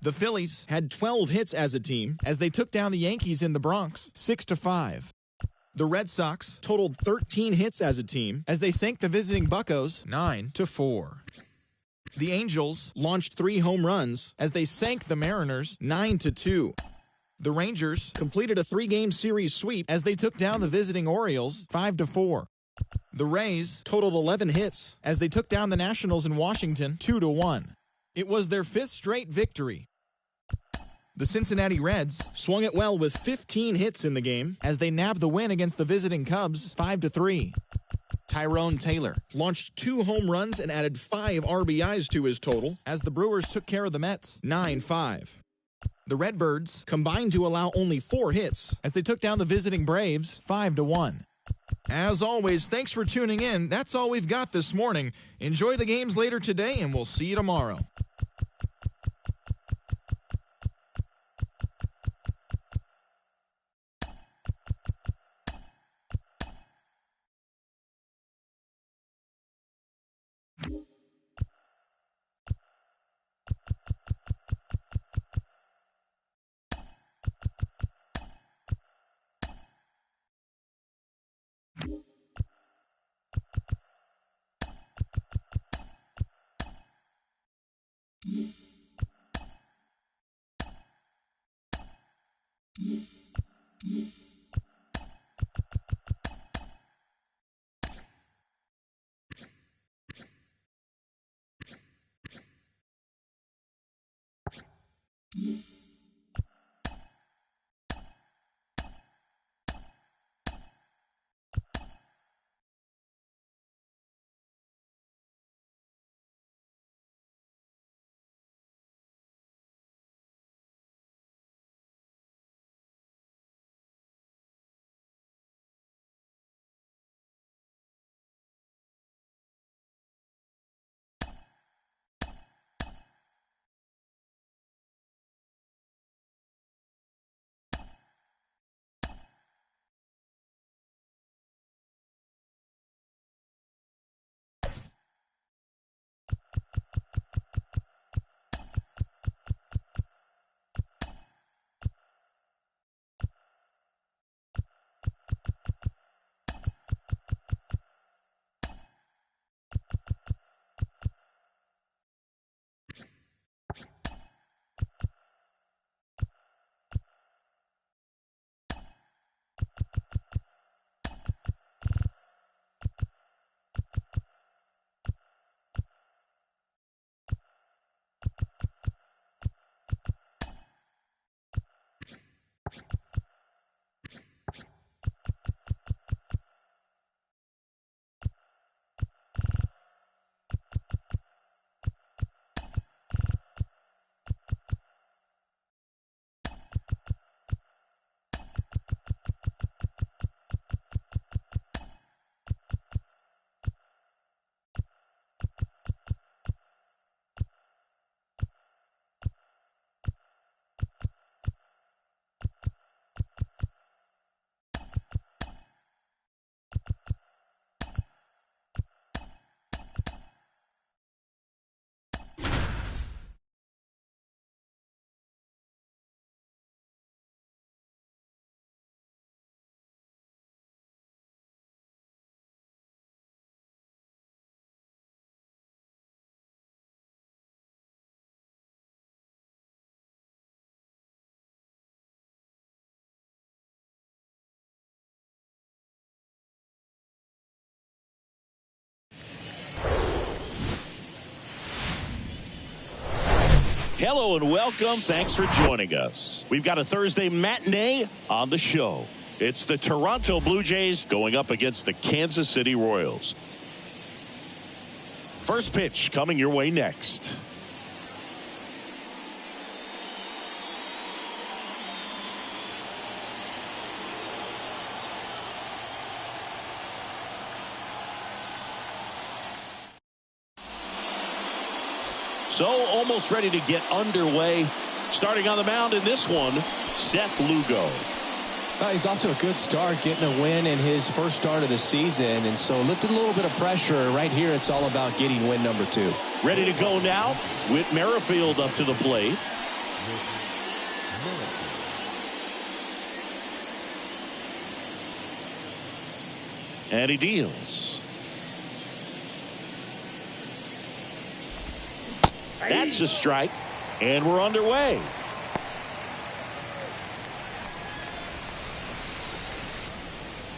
The Phillies had 12 hits as a team as they took down the Yankees in the Bronx 6-5. The Red Sox totaled 13 hits as a team as they sank the visiting Buccos 9-4. The Angels launched 3 home runs as they sank the Mariners 9-2. The Rangers completed a 3-game series sweep as they took down the visiting Orioles 5-4. The Rays totaled 11 hits as they took down the Nationals in Washington 2-1. It was their 5th straight victory. The Cincinnati Reds swung it well with 15 hits in the game as they nabbed the win against the visiting Cubs 5-3. Tyrone Taylor launched 2 home runs and added 5 RBIs to his total as the Brewers took care of the Mets 9-5. The Redbirds combined to allow only 4 hits as they took down the visiting Braves 5-1. As always, thanks for tuning in. That's all we've got this morning. Enjoy the games later today, and we'll see you tomorrow. Hello and welcome. Thanks for joining us. We've got a Thursday matinee on the show. It's the Toronto Blue Jays going up against the Kansas City Royals. First pitch coming your way next. So almost ready to get underway. Starting on the mound in this one, Seth Lugo. He's off to a good start, getting a win in his first start of the season, and so lifted a little bit of pressure. Right here, it's all about getting win number 2. Ready to go now. Whit Merrifield up to the plate. And he deals. That's a strike, and we're underway.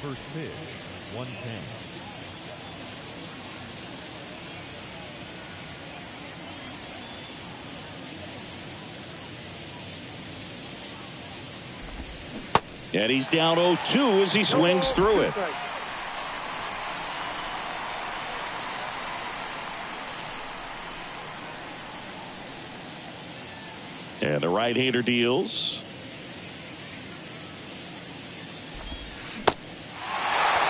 First pitch, 110. And he's down 0-2 as he swings through it. And the right-hander deals.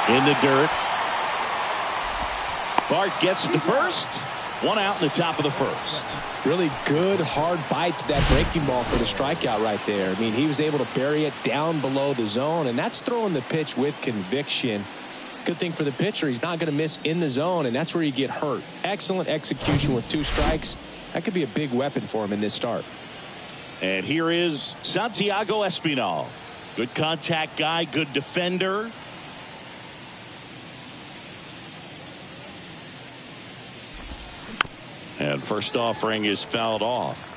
In the dirt. Bart gets to first. One out in the top of the first. Really good, hard bite to that breaking ball for the strikeout right there. I mean, he was able to bury it down below the zone, and that's throwing the pitch with conviction. Good thing for the pitcher, he's not going to miss in the zone, and that's where you get hurt. Excellent execution with 2 strikes. That could be a big weapon for him in this start. And here is Santiago Espinal. Good contact guy, good defender. And first offering is fouled off.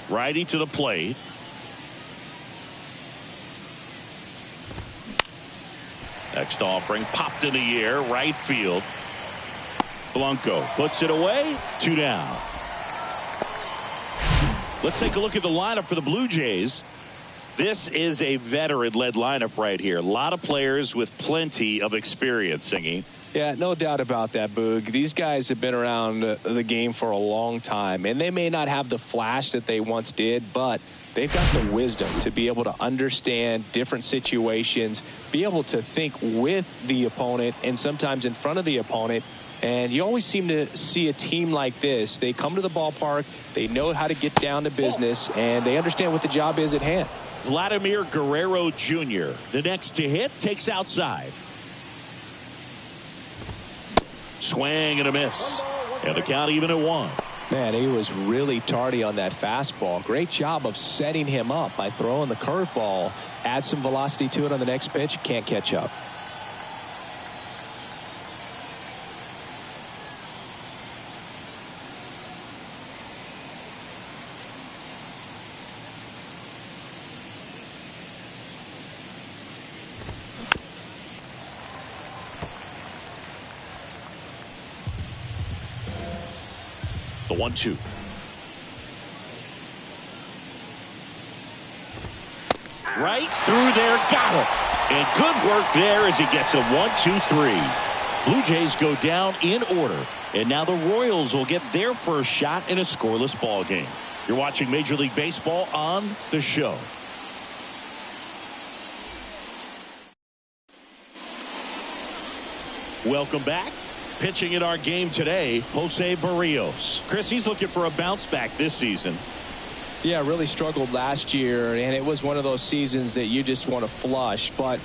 Righty to the plate. Next offering popped in the air, right field. Blanco puts it away. 2 down. Let's take a look at the lineup for the Blue Jays. This is a veteran-led lineup right here. A lot of players with plenty of experience, Singy. Yeah, no doubt about that, Boog. These guys have been around the game for a long time, and they may not have the flash that they once did, but they've got the wisdom to be able to understand different situations, be able to think with the opponent and sometimes in front of the opponent. And you always seem to see a team like this. They come to the ballpark, they know how to get down to business, and they understand what the job is at hand. Vladimir Guerrero Jr., the next to hit, takes outside. Swing and a miss. And the count even at 1. Man, he was really tardy on that fastball. Great job of setting him up by throwing the curveball. Add some velocity to it on the next pitch. Can't catch up. The 1-2. Right through there, got him. And good work there as he gets a 1-2-3. Blue Jays go down in order. And now the Royals will get their first shot in a scoreless ball game. You're watching Major League Baseball on the show. Welcome back. Pitching in our game today, Jose Barrios. Chris, he's looking for a bounce back this season. Yeah, really struggled last year, and it was one of those seasons that you just want to flush. But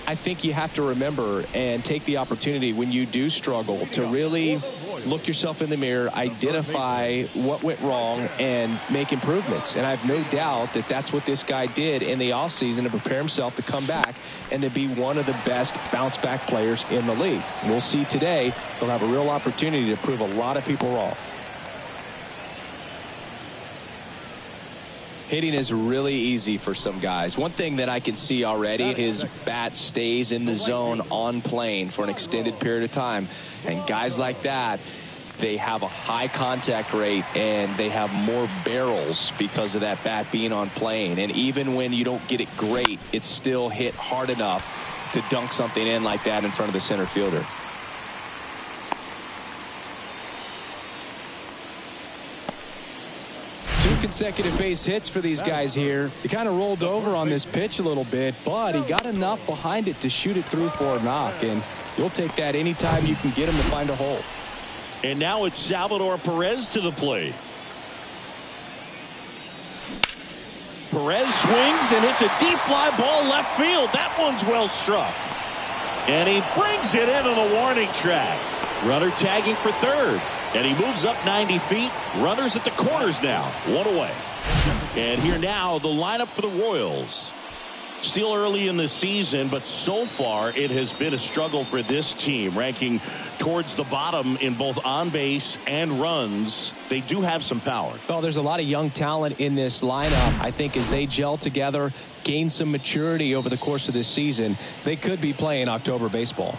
I think you have to remember and take the opportunity when you do struggle to really look yourself in the mirror, identify what went wrong, and make improvements. And I have no doubt that that's what this guy did in the offseason to prepare himself to come back and to be one of the best bounce-back players in the league. We'll see today. He'll have a real opportunity to prove a lot of people wrong. Hitting is really easy for some guys. One thing that I can see already, his bat stays in the zone on plane for an extended period of time. And guys like that, they have a high contact rate and they have more barrels because of that bat being on plane. And even when you don't get it great, it's still hit hard enough to dunk something in like that in front of the center fielder. Two consecutive base hits for these guys here. He kind of rolled over on this pitch a little bit, but he got enough behind it to shoot it through for a knock. And you'll take that anytime you can get him to find a hole. And now it's Salvador Perez to the plate. Perez swings and hits a deep fly ball left field. That one's well struck. And he brings it into the warning track. Runner tagging for third. And he moves up 90 feet. Runners at the corners now. One away. And here now, the lineup for the Royals. Still early in the season, but so far it has been a struggle for this team, ranking towards the bottom in both on base and runs. They do have some power. Well, there's a lot of young talent in this lineup. I think as they gel together, gain some maturity over the course of this season, they could be playing October baseball.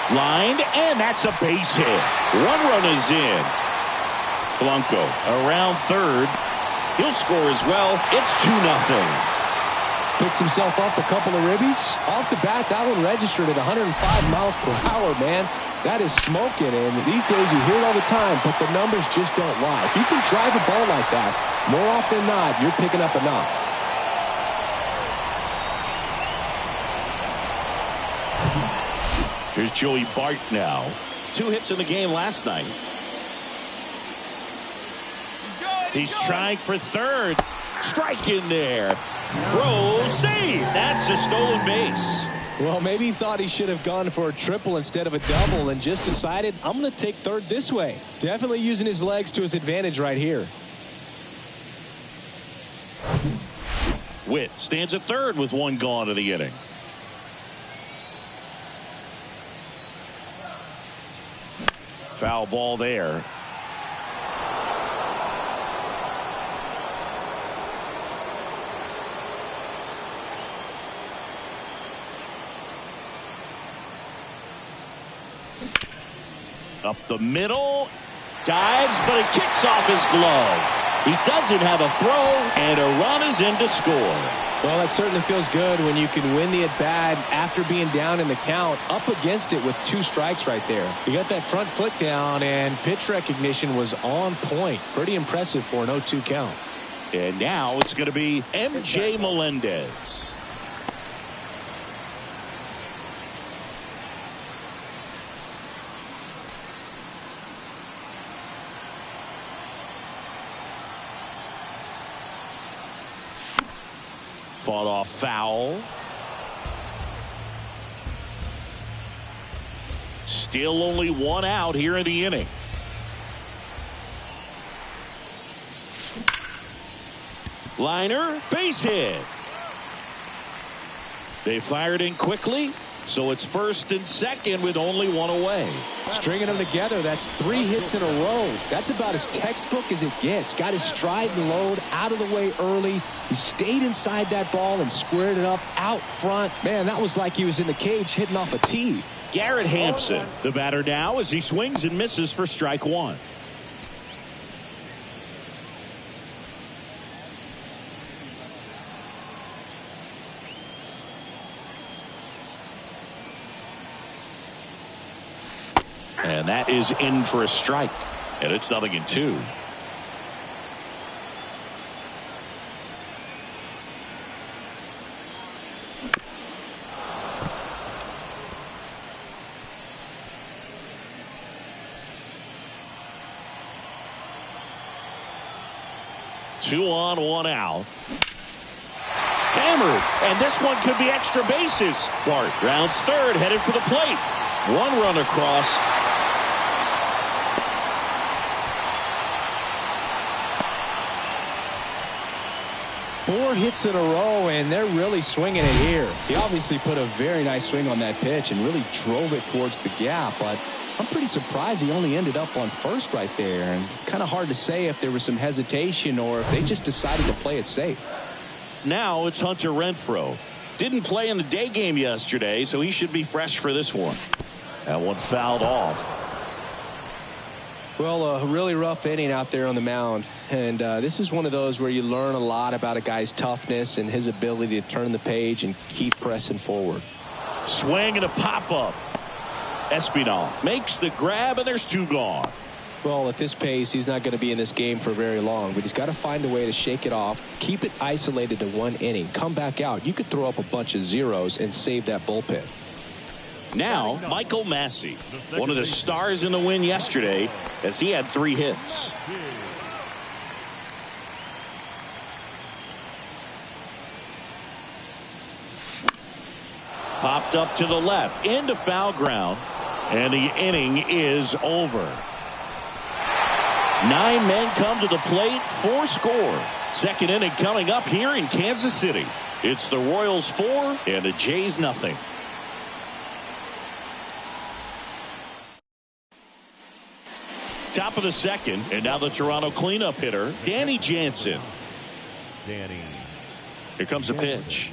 Lined, and that's a base hit. One run is in. Blanco around third. He'll score as well. It's 2-0. Picks himself up a couple of ribbies. Off the bat, that one registered at 105 miles per hour, man. That is smoking, and these days you hear it all the time, but the numbers just don't lie. If you can drive a ball like that, more often than not, you're picking up a knock. Here's Joey Bart now. 2 hits in the game last night. He's trying for third. Strike in there. Throw, save. That's a stolen base. Well, maybe he thought he should have gone for a triple instead of a double and just decided, I'm going to take third this way. Definitely using his legs to his advantage right here. Witt stands at third with 1 gone in the inning. Foul ball there. Up the middle. Dives, but it kicks off his glove. He doesn't have a throw, and a run is in to score. Well, that certainly feels good when you can win the at-bat after being down in the count, up against it with 2 strikes right there. You got that front foot down, and pitch recognition was on point. Pretty impressive for an 0-2 count. And now it's going to be MJ Melendez. Fought off foul. Still only 1 out here in the inning. Liner, base hit. They fired in quickly, so it's first and second with only 1 away. Stringing them together, that's 3 hits in a row. That's about as textbook as it gets. Got his stride and load out of the way early. He stayed inside that ball and squared it up out front. Man, that was like he was in the cage hitting off a tee. Garrett Hampson, the batter now, as he swings and misses for strike 1. And that is in for a strike. And it's 0-2. Two on, 1 out. Hammered, and this one could be extra bases. Bart rounds third, headed for the plate. 1 run across. 4 hits in a row, and they're really swinging it here. He obviously put a very nice swing on that pitch and really drove it towards the gap, but I'm pretty surprised he only ended up on first right there. And it's kind of hard to say if there was some hesitation or if they just decided to play it safe. Now it's Hunter Renfroe. Didn't play in the day game yesterday, so he should be fresh for this one. That one fouled off. Well, a really rough inning out there on the mound. And this is one of those where you learn a lot about a guy's toughness and his ability to turn the page and keep pressing forward. Swing and a pop-up. Espinal makes the grab, and there's 2 gone. Well, at this pace, he's not going to be in this game for very long, but he's got to find a way to shake it off, keep it isolated to 1 inning, come back out. You could throw up a bunch of zeros and save that bullpen. Now, Michael Massey, one of the stars in the win yesterday, as he had 3 hits. Popped up to the left, into foul ground, and the inning is over. 9 men come to the plate, 4 score. Second inning coming up here in Kansas City. It's the Royals 4 and the Jays nothing. Top of the second, and now the Toronto cleanup hitter, Danny Jansen. Danny. Here comes the pitch.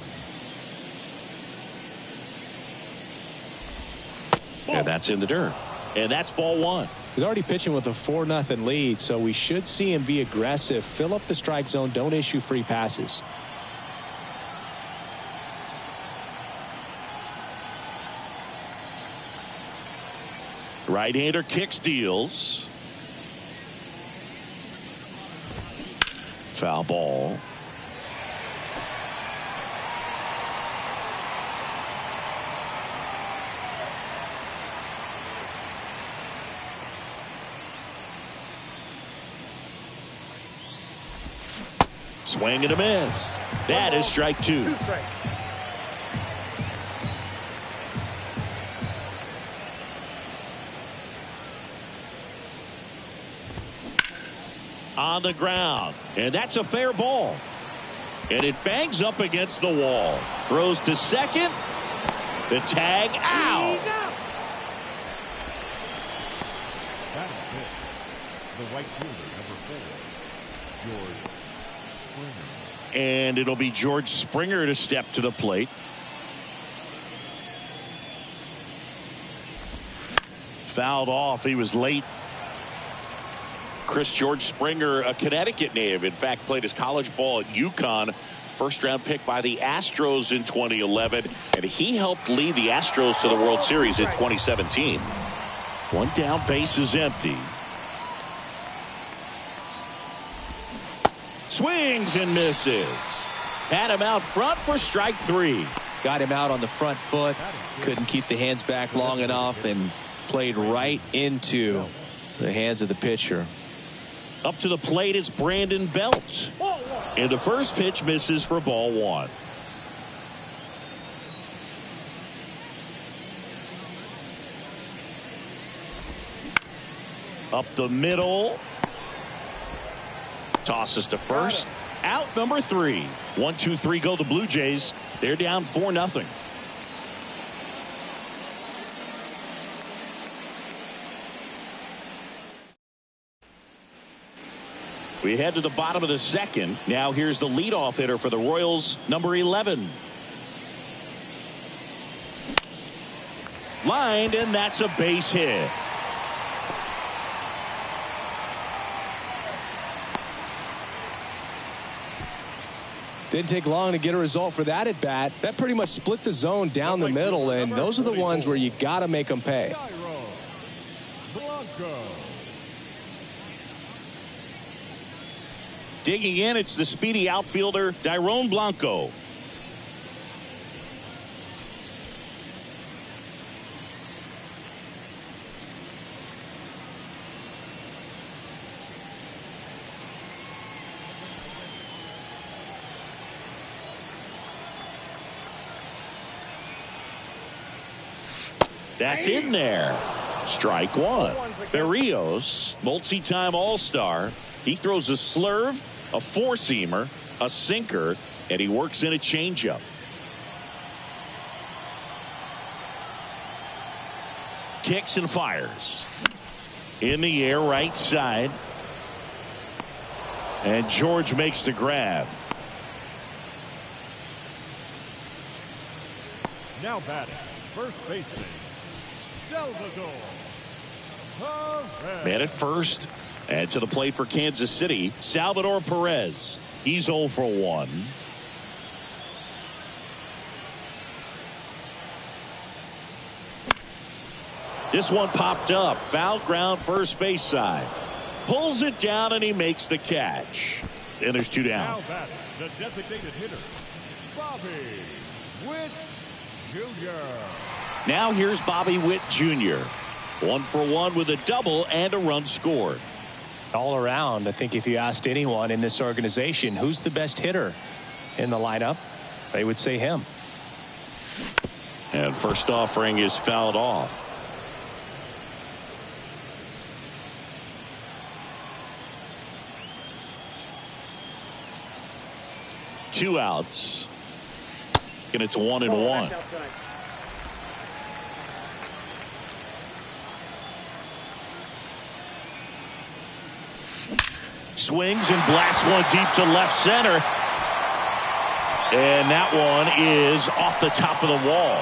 And that's in the dirt. And that's ball 1. He's already pitching with a 4-0 lead, so we should see him be aggressive, fill up the strike zone, don't issue free passes. Right-hander kicks, deals. Foul ball. Swing and a miss. That is strike 2. On the ground, and that's a fair ball, and it bangs up against the wall. Throws to second. The tag out. That is it. The right fielder, number 4, George Springer. And it'll be George Springer to step to the plate. Fouled off. He was late. George Springer, a Connecticut native, in fact played his college ball at UConn, first-round pick by the Astros in 2011, and he helped lead the Astros to the World Series in 2017. 1 down, base is empty. Swings and misses. Had him out front for strike 3. Got him out on the front foot, couldn't keep the hands back long enough, and played right into the hands of the pitcher. Up to the plate, it's Brandon Belt. And the first pitch misses for ball 1. Up the middle. Tosses to first. Out number 3. 1, 2, 3 go the Blue Jays. They're down 4-0. We head to the bottom of the second. Now here's the leadoff hitter for the Royals, number 11. Lined, and that's a base hit. Didn't take long to get a result for that at bat. That pretty much split the zone down the middle, and those are the ones where you got to make them pay. Digging in, it's the speedy outfielder, Dairon Blanco. That's in there. Strike 1. Berrios, multi-time All-Star. He throws a slurve, a four-seamer, a sinker, and he works in a changeup. Kicks and fires. In the air, right side. And George makes the grab. Now batting, first baseman, Salvador Perez. Man at first. And to the plate for Kansas City, Salvador Perez. He's 0 for 1. This one popped up. Foul ground, first base side. Pulls it down, and he makes the catch. And there's 2 down. Now batting, the designated hitter, Bobby Witt Jr. Now here's Bobby Witt Jr. 1 for 1 with a double and a run scored. All around, I think if you asked anyone in this organization who's the best hitter in the lineup, they would say him. And first offering is fouled off. Two outs. And it's 1-1. Swings and blasts one deep to left center. And that one is off the top of the wall.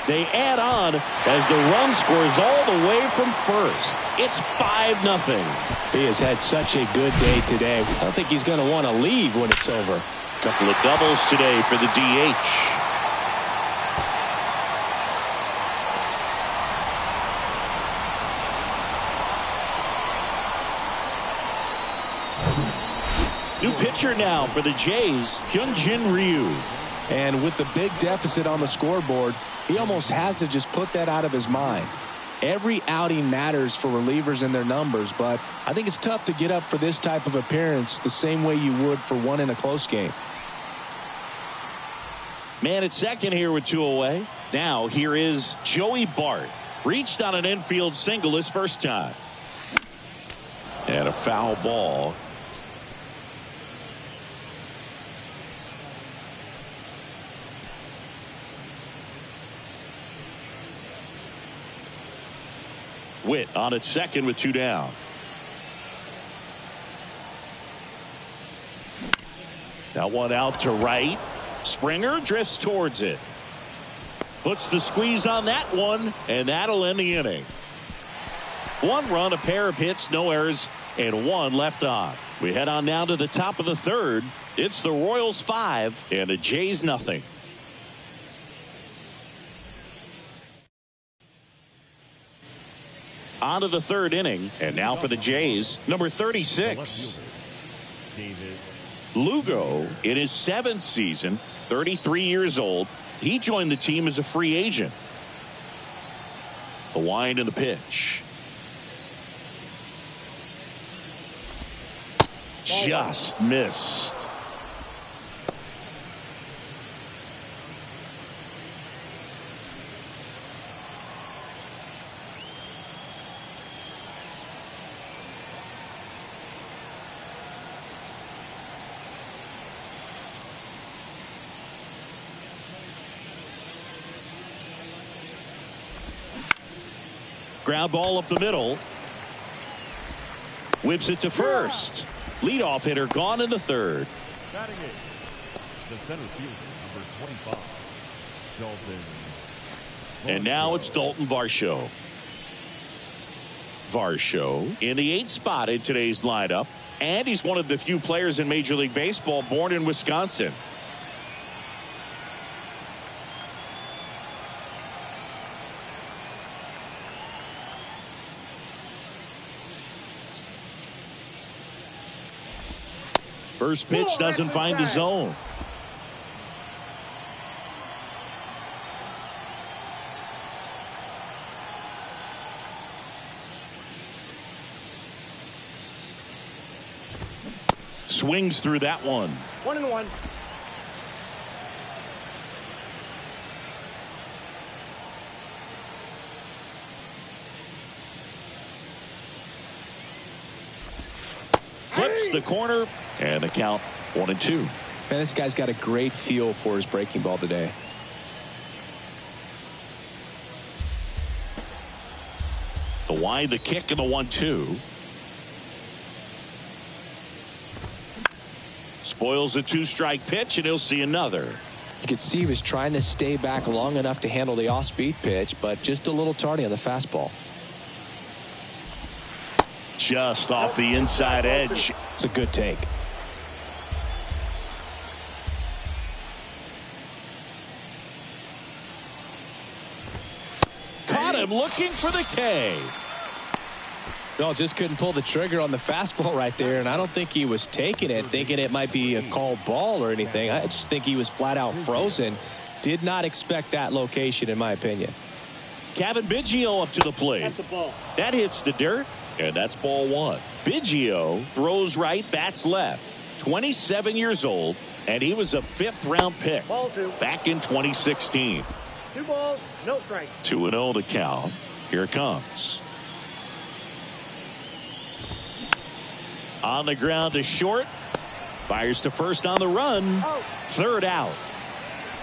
They add on as the run scores all the way from first. It's 5-0. He has had such a good day today. I don't think he's going to want to leave when it's over. Couple of doubles today for the DH. New pitcher now for the Jays, Hyunjin Ryu. And with the big deficit on the scoreboard, he almost has to just put that out of his mind. Every outing matters for relievers and their numbers, but I think it's tough to get up for this type of appearance the same way you would for one in a close game. Man at second here with 2 away. Now here is Joey Bart. Reached on an infield single his first time. And a foul ball. Witt on at second with 2 down. That one out to right. Springer drifts towards it. Puts the squeeze on that one, and that'll end the inning. 1 run, a pair of hits, no errors, and 1 left on. We head on now to the top of the third. It's the Royals 5 and the Jays nothing. On to the third inning, and now for the Jays, number 36. Lugo in his 7th season, 33 years old. He joined the team as a free agent. The wind and the pitch. Just missed. Ground ball up the middle. Whips it to first. Leadoff hitter gone in the third. Batting it, the center fielder, number 25, Dalton. And now it's Dalton Varsho. Varsho in the 8th spot in today's lineup. And he's one of the few players in Major League Baseball born in Wisconsin. First pitch doesn't find the zone. Swings through that one. 1-1. Clipped hits the corner, and the count 1-2. Man, this guy's got a great feel for his breaking ball today. The wide, the kick, and the 1-2. Spoils the two-strike pitch, and he'll see another. You could see he was trying to stay back long enough to handle the off-speed pitch, but just a little tardy on the fastball. Just off the inside edge. It's a good take. Caught him looking for the K. No, just couldn't pull the trigger on the fastball right there, and I don't think he was taking it, thinking it might be a called ball or anything. I just think he was flat out frozen. Did not expect that location, in my opinion. Kevin Biggio up to the plate. That's a ball. That hits the dirt, and that's ball one. Biggio throws right, bats left. 27 years old, and he was a fifth-round pick Ball two. back in 2016. 2 balls, no strike. 2-0 to count. Here it comes. On the ground to short. Fires to first on the run. Third out.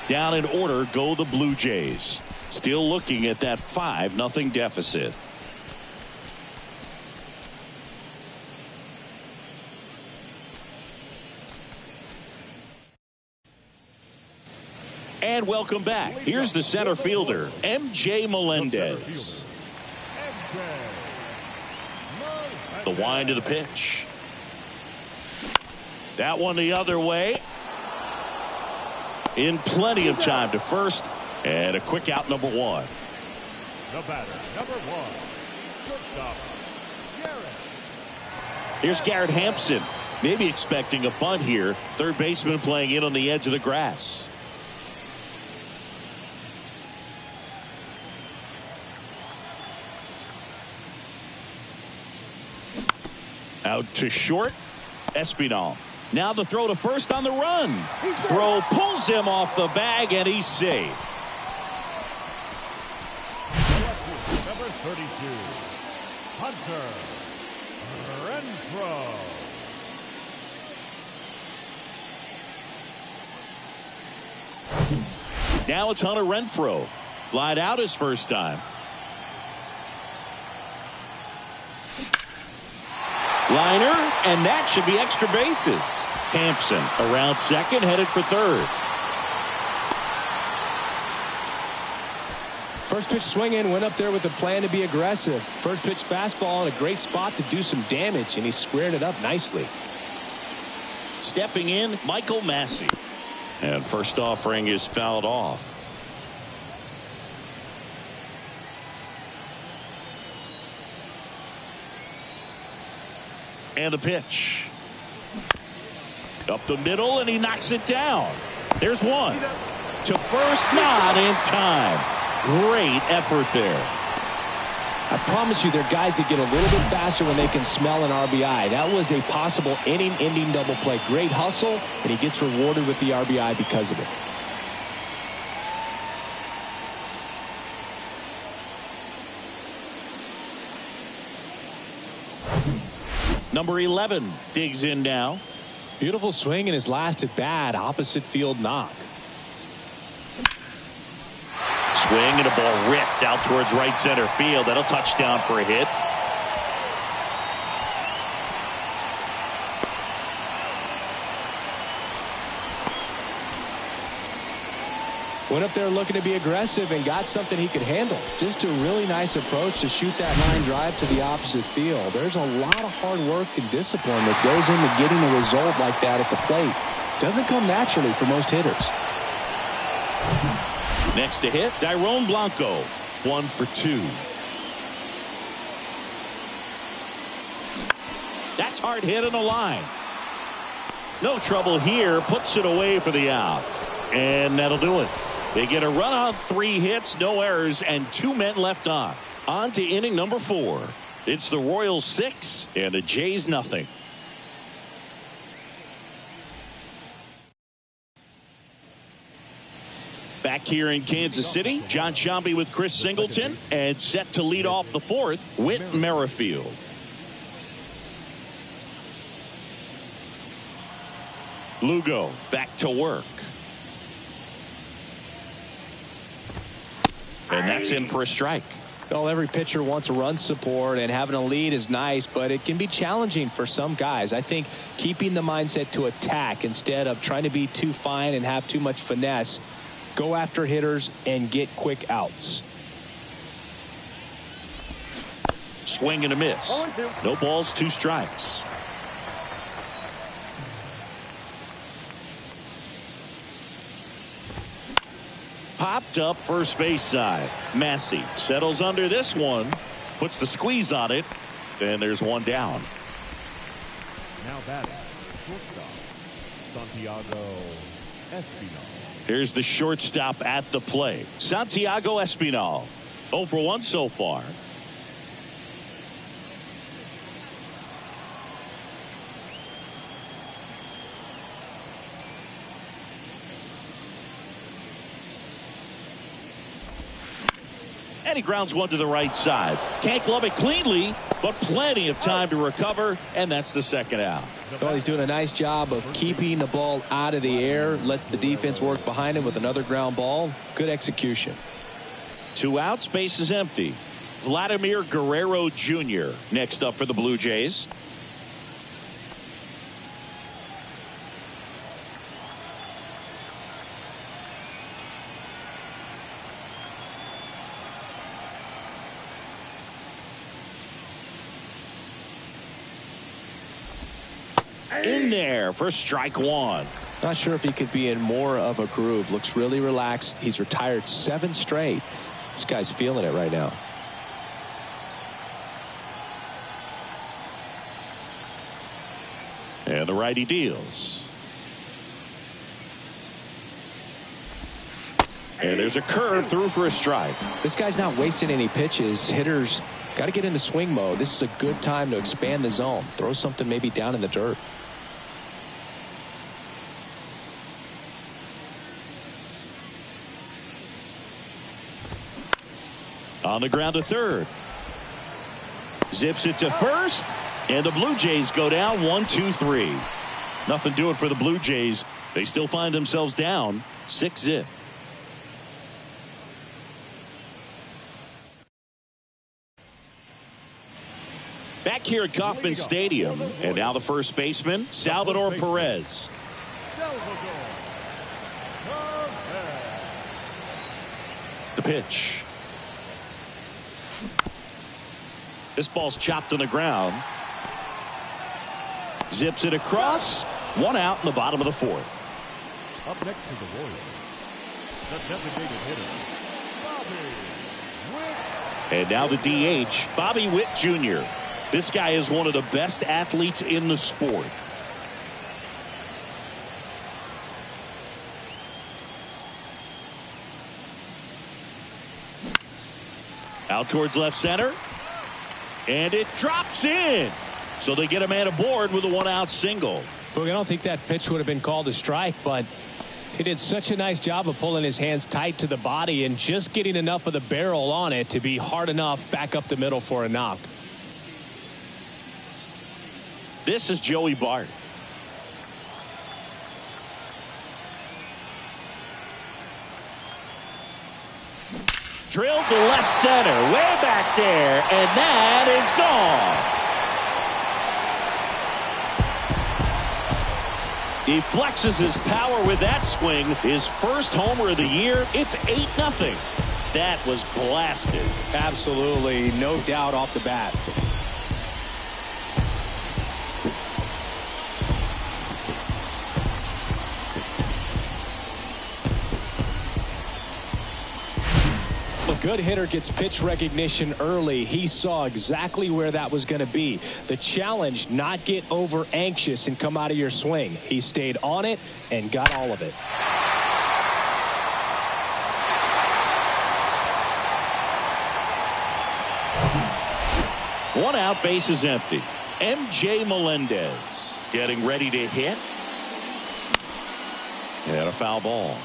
Down in order go the Blue Jays. Still looking at that 5-0 deficit. And welcome back. Here's the center fielder, M.J. Melendez. The wind of the pitch. That one the other way. In plenty of time to first. And a quick out, number one. The batter, number one, shortstop, Garrett. Here's Garrett Hampson. Maybe expecting a bunt here. Third baseman playing in on the edge of the grass. Out to short. Espinal. Now the throw to first on the run. Throw pulls him off the bag, and he's safe. Number 32, Hunter Renfroe. Now it's Hunter Renfroe. Flied out his first time. Liner, and that should be extra bases. Hampson around second, headed for third. First pitch swinging, went up there with a plan to be aggressive. First pitch fastball in a great spot to do some damage, and he squared it up nicely. Stepping in, Michael Massey. And first offering is fouled off. And the pitch. Up the middle, and he knocks it down. There's one. To first, not in time. Great effort there. I promise you, there are guys that get a little bit faster when they can smell an RBI. That was a possible inning-ending double play. Great hustle, and he gets rewarded with the RBI because of it. Number 11 digs in now. Beautiful swing in his last at bat. Opposite field knock. Swing and a ball ripped out towards right center field. That'll touch down for a hit. Went up there looking to be aggressive and got something he could handle. Just a really nice approach to shoot that line drive to the opposite field. There's a lot of hard work and discipline that goes into getting a result like that at the plate. Doesn't come naturally for most hitters. Next to hit, Dairon Blanco. 1 for 2. That's hard hit in the line. No trouble here. Puts it away for the out. And that'll do it. They get a run on 3 hits, no errors, and 2 men left on. On to inning number 4. It's the Royals 6 and the Jays nothing. Back here in Kansas City, John Sciambi with Chris Singleton, and set to lead off the 4th, Whit Merrifield. Lugo back to work. And that's in for a strike. Well, every pitcher wants run support, and having a lead is nice, but it can be challenging for some guys. I think keeping the mindset to attack instead of trying to be too fine and have too much finesse, go after hitters and get quick outs. Swing and a miss. No balls, 2 strikes. Popped up first base side. Massey settles under this one, puts the squeeze on it, and there's one down. Now batting, shortstop, Santiago Espinal. Here's the shortstop at the plate, Santiago Espinal. 0 for 1 so far. And he grounds one to the right side. Can't glove it cleanly, but plenty of time to recover, and that's the second out. Well, he's doing a nice job of keeping the ball out of the air, lets the defense work behind him with another ground ball. Good execution. 2 outs, base is empty. Vladimir Guerrero Jr. next up for the Blue Jays. In there for strike 1. Not sure if he could be in more of a groove. Looks really relaxed. He's retired 7 straight. This guy's feeling it right now. And the righty deals. And there's a curve through for a strike. This guy's not wasting any pitches. Hitters got to get into swing mode. This is a good time to expand the zone. Throw something maybe down in the dirt. On the ground to third. Zips it to first. And the Blue Jays go down 1-2-3. Nothing doing for the Blue Jays. They still find themselves down 6-0. Back here at Kauffman Stadium. And now the first baseman, Salvador Perez. The pitch. This ball's chopped on the ground. Zips it across. 1 out in the bottom of the 4th. Up next to the Royals, the designated hitter, Bobby Witt. And now the DH, Bobby Witt Jr. This guy is one of the best athletes in the sport. Out towards left center. And it drops in. So they get a man aboard with a 1-out single. Look, I don't think that pitch would have been called a strike, but he did such a nice job of pulling his hands tight to the body and just getting enough of the barrel on it to be hard enough back up the middle for a knock. This is Joey Bart. Drilled to left center, way back there, and that is gone. He flexes his power with that swing. His first homer of the year. It's 8-0. That was blasted. Absolutely, no doubt off the bat. A good hitter gets pitch recognition early. He saw exactly where that was going to be. The challenge, not get over anxious and come out of your swing. He stayed on it and got all of it. One out, base is empty. MJ Melendez getting ready to hit. And a foul ball.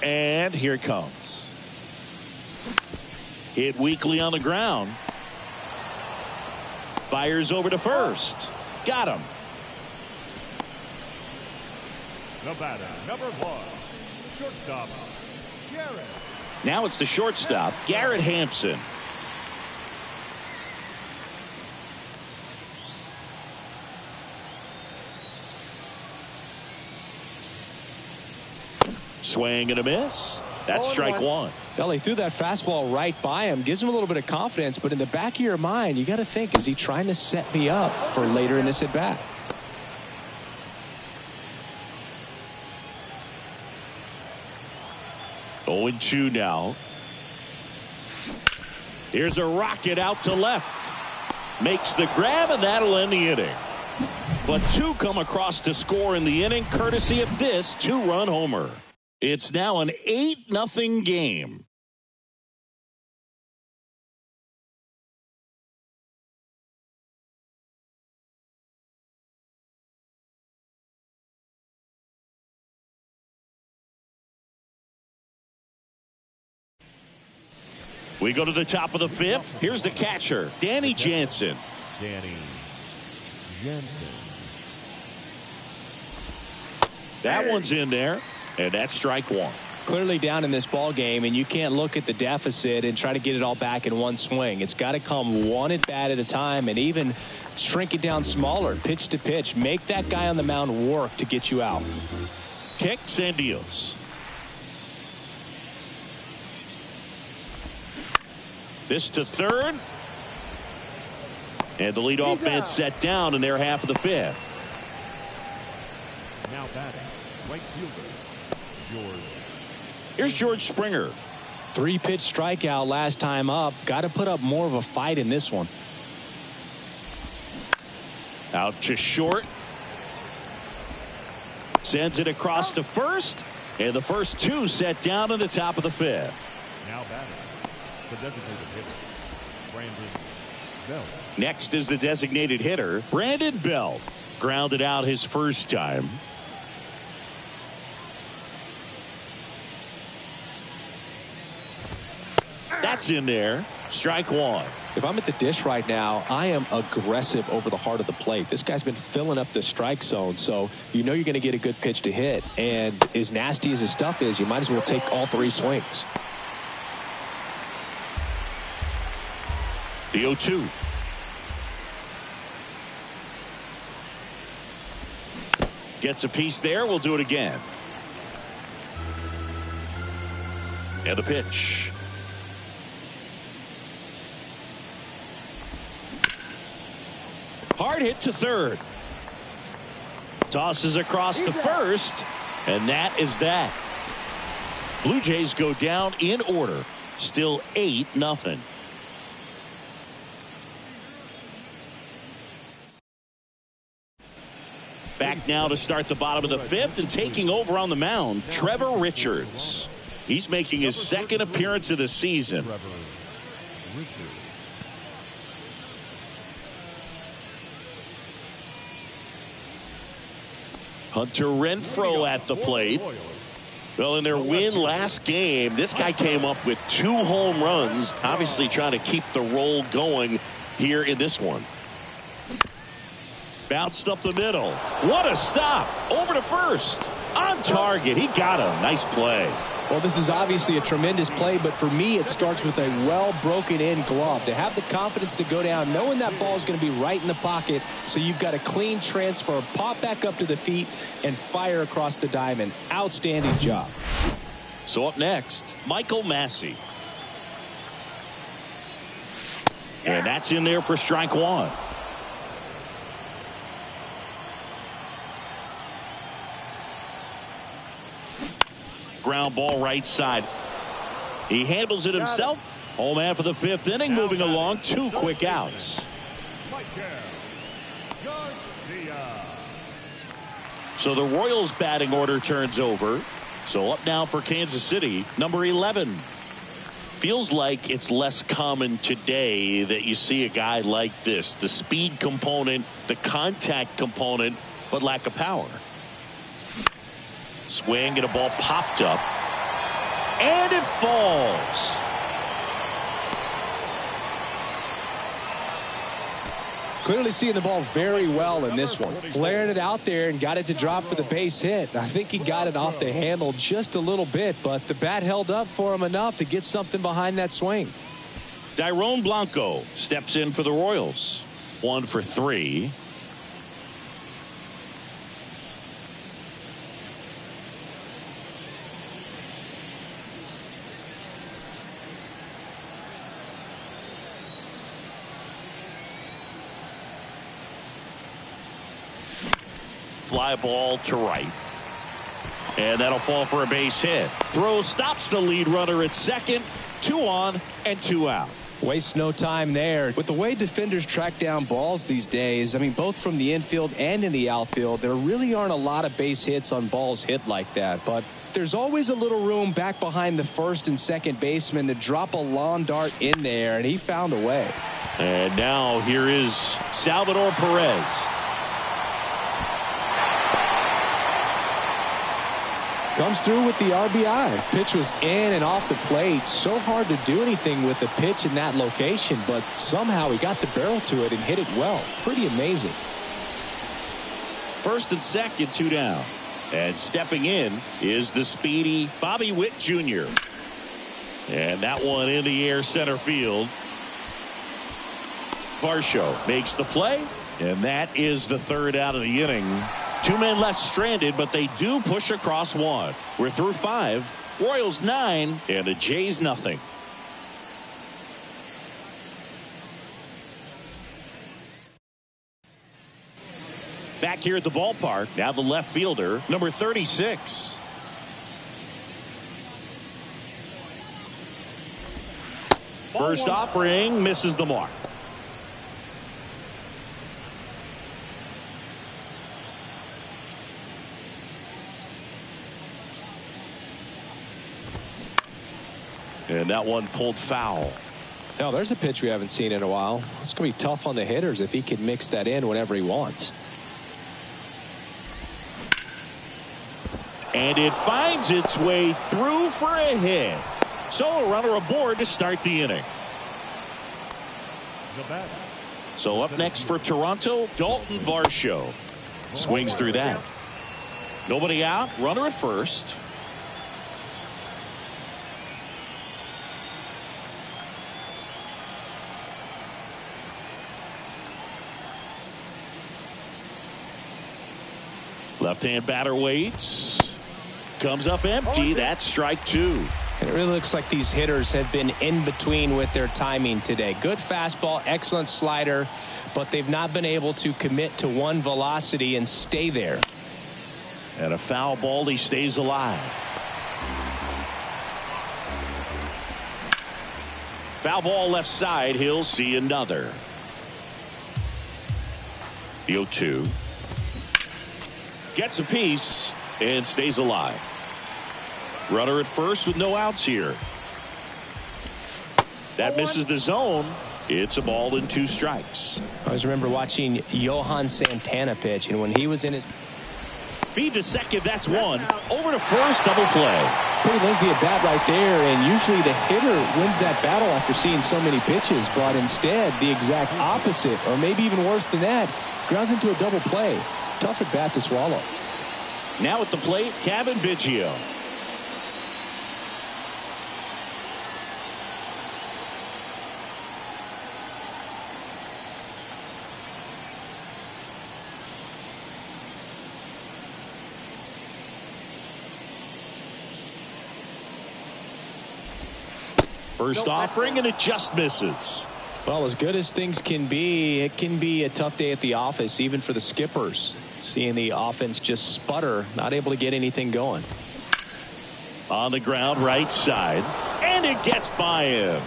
And here it comes. Hit weakly on the ground. Fires over to first. Got him. The batter, number 1, shortstop, Garrett. Now it's the shortstop, Garrett Hampson. Swing and a miss. That's strike one. Well, he threw that fastball right by him. Gives him a little bit of confidence, but in the back of your mind, you got to think, is he trying to set me up for later in this at bat? Oh, 0-2 now. Here's a rocket out to left. Makes the grab, and that'll end the inning. But two come across to score in the inning, courtesy of this two-run homer. It's now an 8-0 game. We go to the top of the 5th. Here's the catcher, Danny Jansen. Danny Jansen. That one's in there, and that's strike one. Clearly down in this ball game, and you can't look at the deficit and try to get it all back in one swing. It's got to come one at bat at a time, and even shrink it down smaller, pitch to pitch. Make that guy on the mound work to get you out. Kicks and deals. This to third. And the leadoff man set down in their half of the 5th. Now batting, right fielder, George. Here's George Springer. 3-pitch strikeout last time up. Got to put up more of a fight in this one. Out to short. Sends it across to first. And the first two set down in the top of the 5th. Now batting, the designated hitter, Brandon Bell. Next is the designated hitter, Brandon Bell. Grounded out his first time. That's in there. Strike one. If I'm at the dish right now, I am aggressive over the heart of the plate. This guy's been filling up the strike zone, so you know you're going to get a good pitch to hit. And as nasty as his stuff is, you might as well take all 3 swings. The 0-2. Gets a piece there. We'll do it again. And the pitch. Hard hit to third. Tosses across to first. And that is that. Blue Jays go down in order. Still 8-0. Back now to start the bottom of the 5th, and taking over on the mound, Trevor Richards. He's making his second appearance of the season. Trevor Richards. Hunter Renfroe at the plate. Well, in their win last game, this guy came up with 2 home runs, obviously trying to keep the roll going here in this one. Bounced up the middle. What a stop. Over to first. On target. He got him. Nice play. Well, this is obviously a tremendous play, but for me, it starts with a well broken in glove. To have the confidence to go down, knowing that ball is going to be right in the pocket, so you've got a clean transfer, pop back up to the feet, and fire across the diamond. Outstanding job. So up next, Michael Massey. And that's in there for strike one. Ground ball right side. He handles it himself. Home half of the 5th inning, moving along. 2 quick outs. So the Royals batting order turns over. So up now for Kansas City, number 11. Feels like it's less common today that you see a guy like this. The speed component, the contact component, but lack of power. Swing and a ball popped up. And it falls. Clearly seeing the ball very well in this one. Flared it out there and got it to drop for the base hit. I think he got it off the handle just a little bit, but the bat held up for him enough to get something behind that swing. Dairon Blanco steps in for the Royals. 1 for 3. Fly ball to right. And that'll fall for a base hit. Throw stops the lead runner at second. 2 on and 2 out. Waste no time there. With the way defenders track down balls these days, I mean, both from the infield and in the outfield, there really aren't a lot of base hits on balls hit like that. But there's always a little room back behind the first and second baseman to drop a lawn dart in there, and he found a way. And now here is Salvador Perez. Comes through with the RBI. Pitch was in and off the plate. So hard to do anything with a pitch in that location, but somehow he got the barrel to it and hit it well. Pretty amazing. First and second, 2 down. And stepping in is the speedy Bobby Witt Jr. And that one in the air center field. Varsho makes the play, and that is the 3rd out of the inning. 2 men left stranded, but they do push across 1. We're through 5. Royals 9 and the Jays nothing. Back here at the ballpark, now the left fielder, number 36. First offering misses the mark. And that one pulled foul. Now there's a pitch we haven't seen in a while. It's going to be tough on the hitters if he can mix that in whenever he wants. And it finds its way through for a hit. So a runner aboard to start the inning. So up next for Toronto, Dalton Varsho. Swings through that. Nobody out. Runner at first. Left-hand batter waits. Comes up empty. That's strike 2. And it really looks like these hitters have been in between with their timing today. Good fastball, excellent slider, but they've not been able to commit to one velocity and stay there. And a foul ball, he stays alive. Foul ball left side, he'll see another. The 0-2. Gets a piece and stays alive. Runner at first with no outs here. That misses the zone. It's a ball and 2 strikes. I always remember watching Johan Santana pitch, and when he was in his feed to second, that's 1. Over to first, double play. Pretty lengthy at bat right there, and usually the hitter wins that battle after seeing so many pitches, but instead the exact opposite, or maybe even worse than that, grounds into a double play. Tough at bat to swallow. Now at the plate, Kevin Biggio. First offering, and it just misses. Well, as good as things can be, it can be a tough day at the office, even for the skippers. Seeing the offense just sputter, not able to get anything going. On the ground, right side, and it gets by him.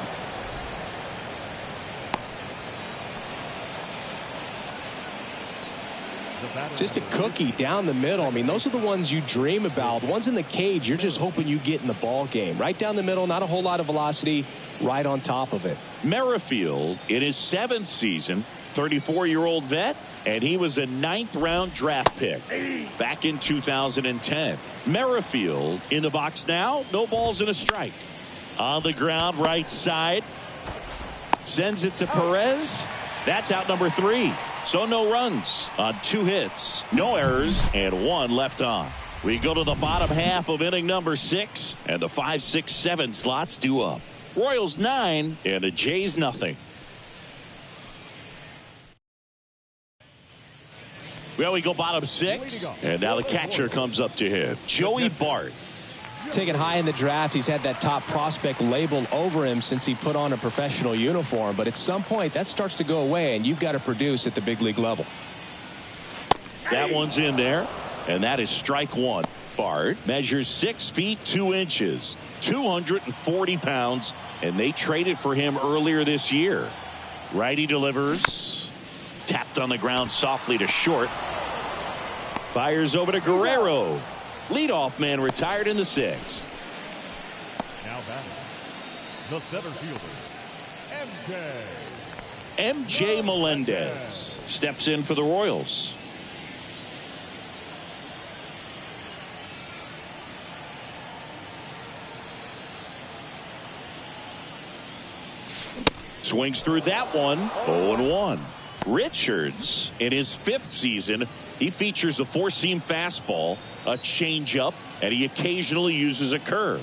Just a cookie down the middle. I mean, those are the ones you dream about. The ones in the cage, you're just hoping you get in the ball game. Right down the middle, not a whole lot of velocity, right on top of it. Merrifield, in his 7th season, 34-year-old vet, and he was a 9th-round draft pick back in 2010. Merrifield in the box now. No balls and a strike. On the ground, right side. Sends it to Perez. That's out number 3. So no runs on 2 hits, no errors, and 1 left on. We go to the bottom half of inning number 6, and the 5, 6, 7 slots due up. Royals 9 and the Jays nothing. Well, we go bottom 6, and now the catcher comes up to him, Joey Bart. Taken high in the draft, he's had that top prospect labeled over him since he put on a professional uniform. But at some point, that starts to go away, and you've got to produce at the big league level. That one's in there, and that is strike 1. Bart measures 6 feet 2 inches, 240 pounds, and they traded for him earlier this year. Righty delivers. Tapped on the ground softly to short. Fires over to Guerrero. Leadoff man retired in the 6th. Now batting, the center fielder, MJ Melendez steps in for the Royals. Swings through that one. 0-1. Richards in his 5th season. He features a 4-seam fastball, a changeup, and he occasionally uses a curve.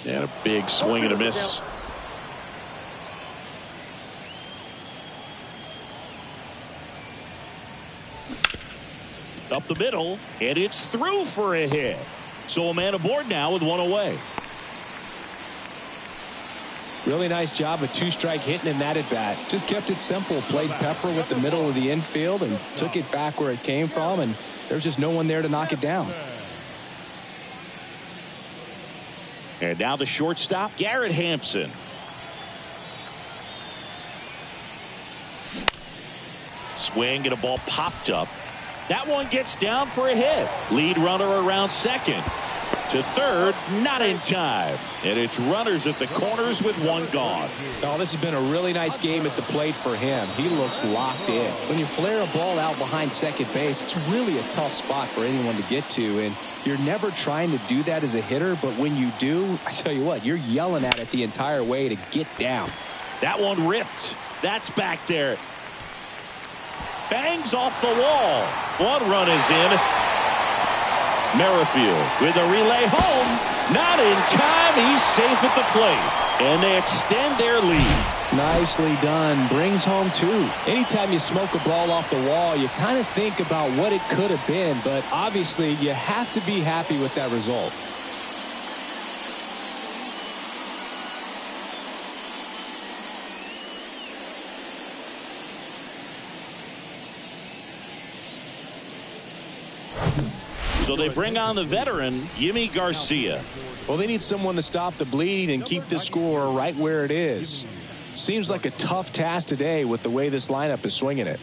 And a big swing and a miss. Up the middle, and it's through for a hit. So a man aboard now with 1 away. Really nice job of 2-strike hitting in that at bat. Just kept it simple. Played pepper with the middle of the infield and took it back where it came from, and there's just no one there to knock it down. And now the shortstop, Garrett Hampson. Swing and a ball popped up. That one gets down for a hit. Lead runner around second. To third, not in time. And it's runners at the corners with 1 gone. Oh, this has been a really nice game at the plate for him. He looks locked in. When you flare a ball out behind second base, it's really a tough spot for anyone to get to. And you're never trying to do that as a hitter. But when you do, I tell you what, you're yelling at it the entire way to get down. That one ripped. That's back there. Bangs off the wall. 1 run is in. Merrifield with a relay home. Not in time. He's safe at the plate. And they extend their lead. Nicely done. Brings home 2. Anytime you smoke a ball off the wall, you kind of think about what it could have been. But obviously, you have to be happy with that result. So they bring on the veteran, Yimi Garcia. Well, they need someone to stop the bleeding and keep the score right where it is. Seems like a tough task today with the way this lineup is swinging it.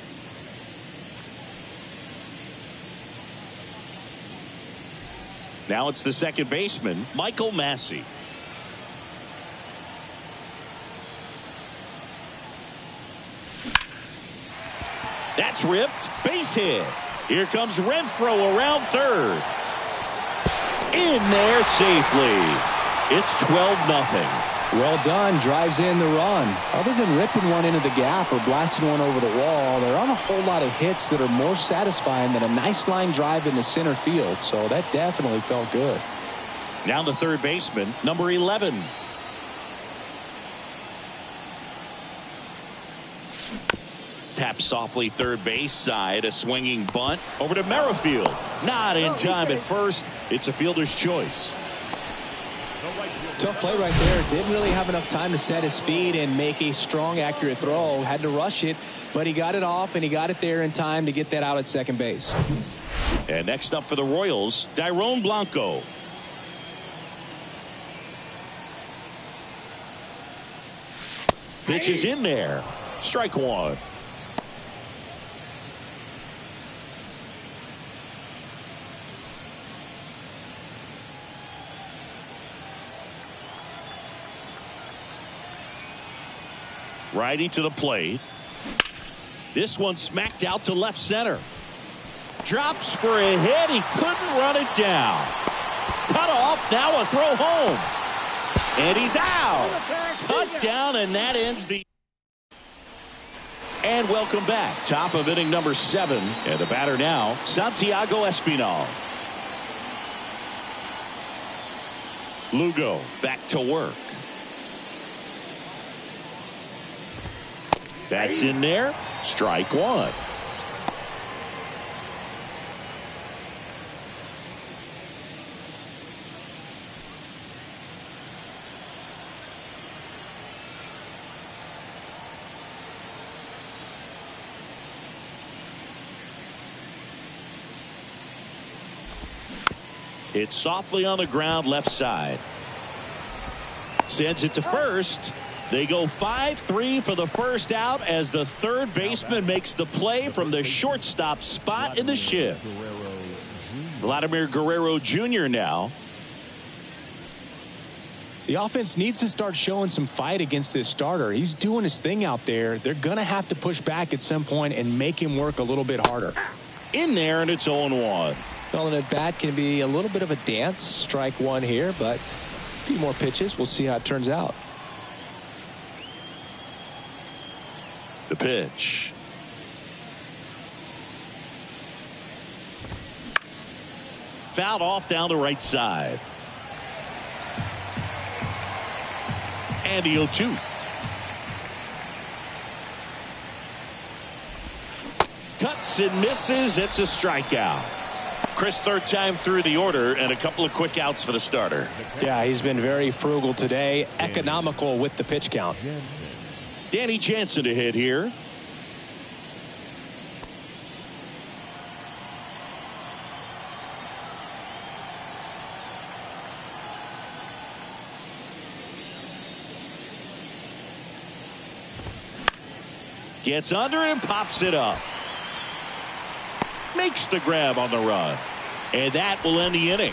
Now it's the second baseman, Michael Massey. That's ripped. Base hit. Here comes Renfroe around third. In there safely. It's 12-0. Well done. Drives in the run. Other than ripping one into the gap or blasting one over the wall, there aren't a whole lot of hits that are more satisfying than a nice line drive in the center field. So that definitely felt good. Now the third baseman, number 11. Tap softly third base side. A swinging bunt over to Merrifield. Not in time at first. It's a fielder's choice. Tough play right there. Didn't really have enough time to set his feet and make a strong, accurate throw. Had to rush it, but he got it off and he got it there in time to get that out at second base. And next up for the Royals, Dairon Blanco. Pitch is in there. Strike 1. Righty to the plate. This one smacked out to left center. Drops for a hit. He couldn't run it down. Cut off. Now a throw home. And he's out. Cut down, and that ends the... And welcome back. Top of inning number 7. And the batter now, Santiago Espinal. Lugo back to work. That's in there. Strike one. It's softly on the ground left side. Sends it to first. They go 5-3 for the first out as the third baseman makes the play from the shortstop spot in the shift. Vladimir Guerrero Jr. now. The offense needs to start showing some fight against this starter. He's doing his thing out there. They're going to have to push back at some point and make him work a little bit harder. In there, and it's 0-1. Calling at bat can be a little bit of a dance. Strike one here, but a few more pitches. We'll see how it turns out. The pitch. Fouled off down the right side. And the 0-2. Cuts and misses. It's a strikeout. Chris, third time through the order, and a couple of quick outs for the starter. Yeah, he's been very frugal today. Economical with the pitch count. Danny Jansen to hit here. Gets under and pops it up. Makes the grab on the run. And that will end the inning.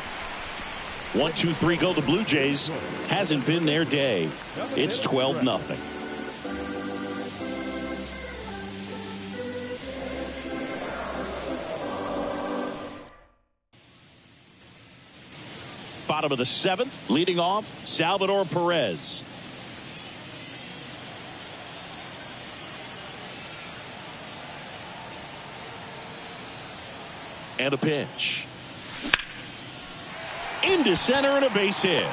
1-2-3 go the Blue Jays. Hasn't been their day. It's 12-0. Bottom of the 7th, leading off, Salvador Perez. And a pitch. Into center and a base hit.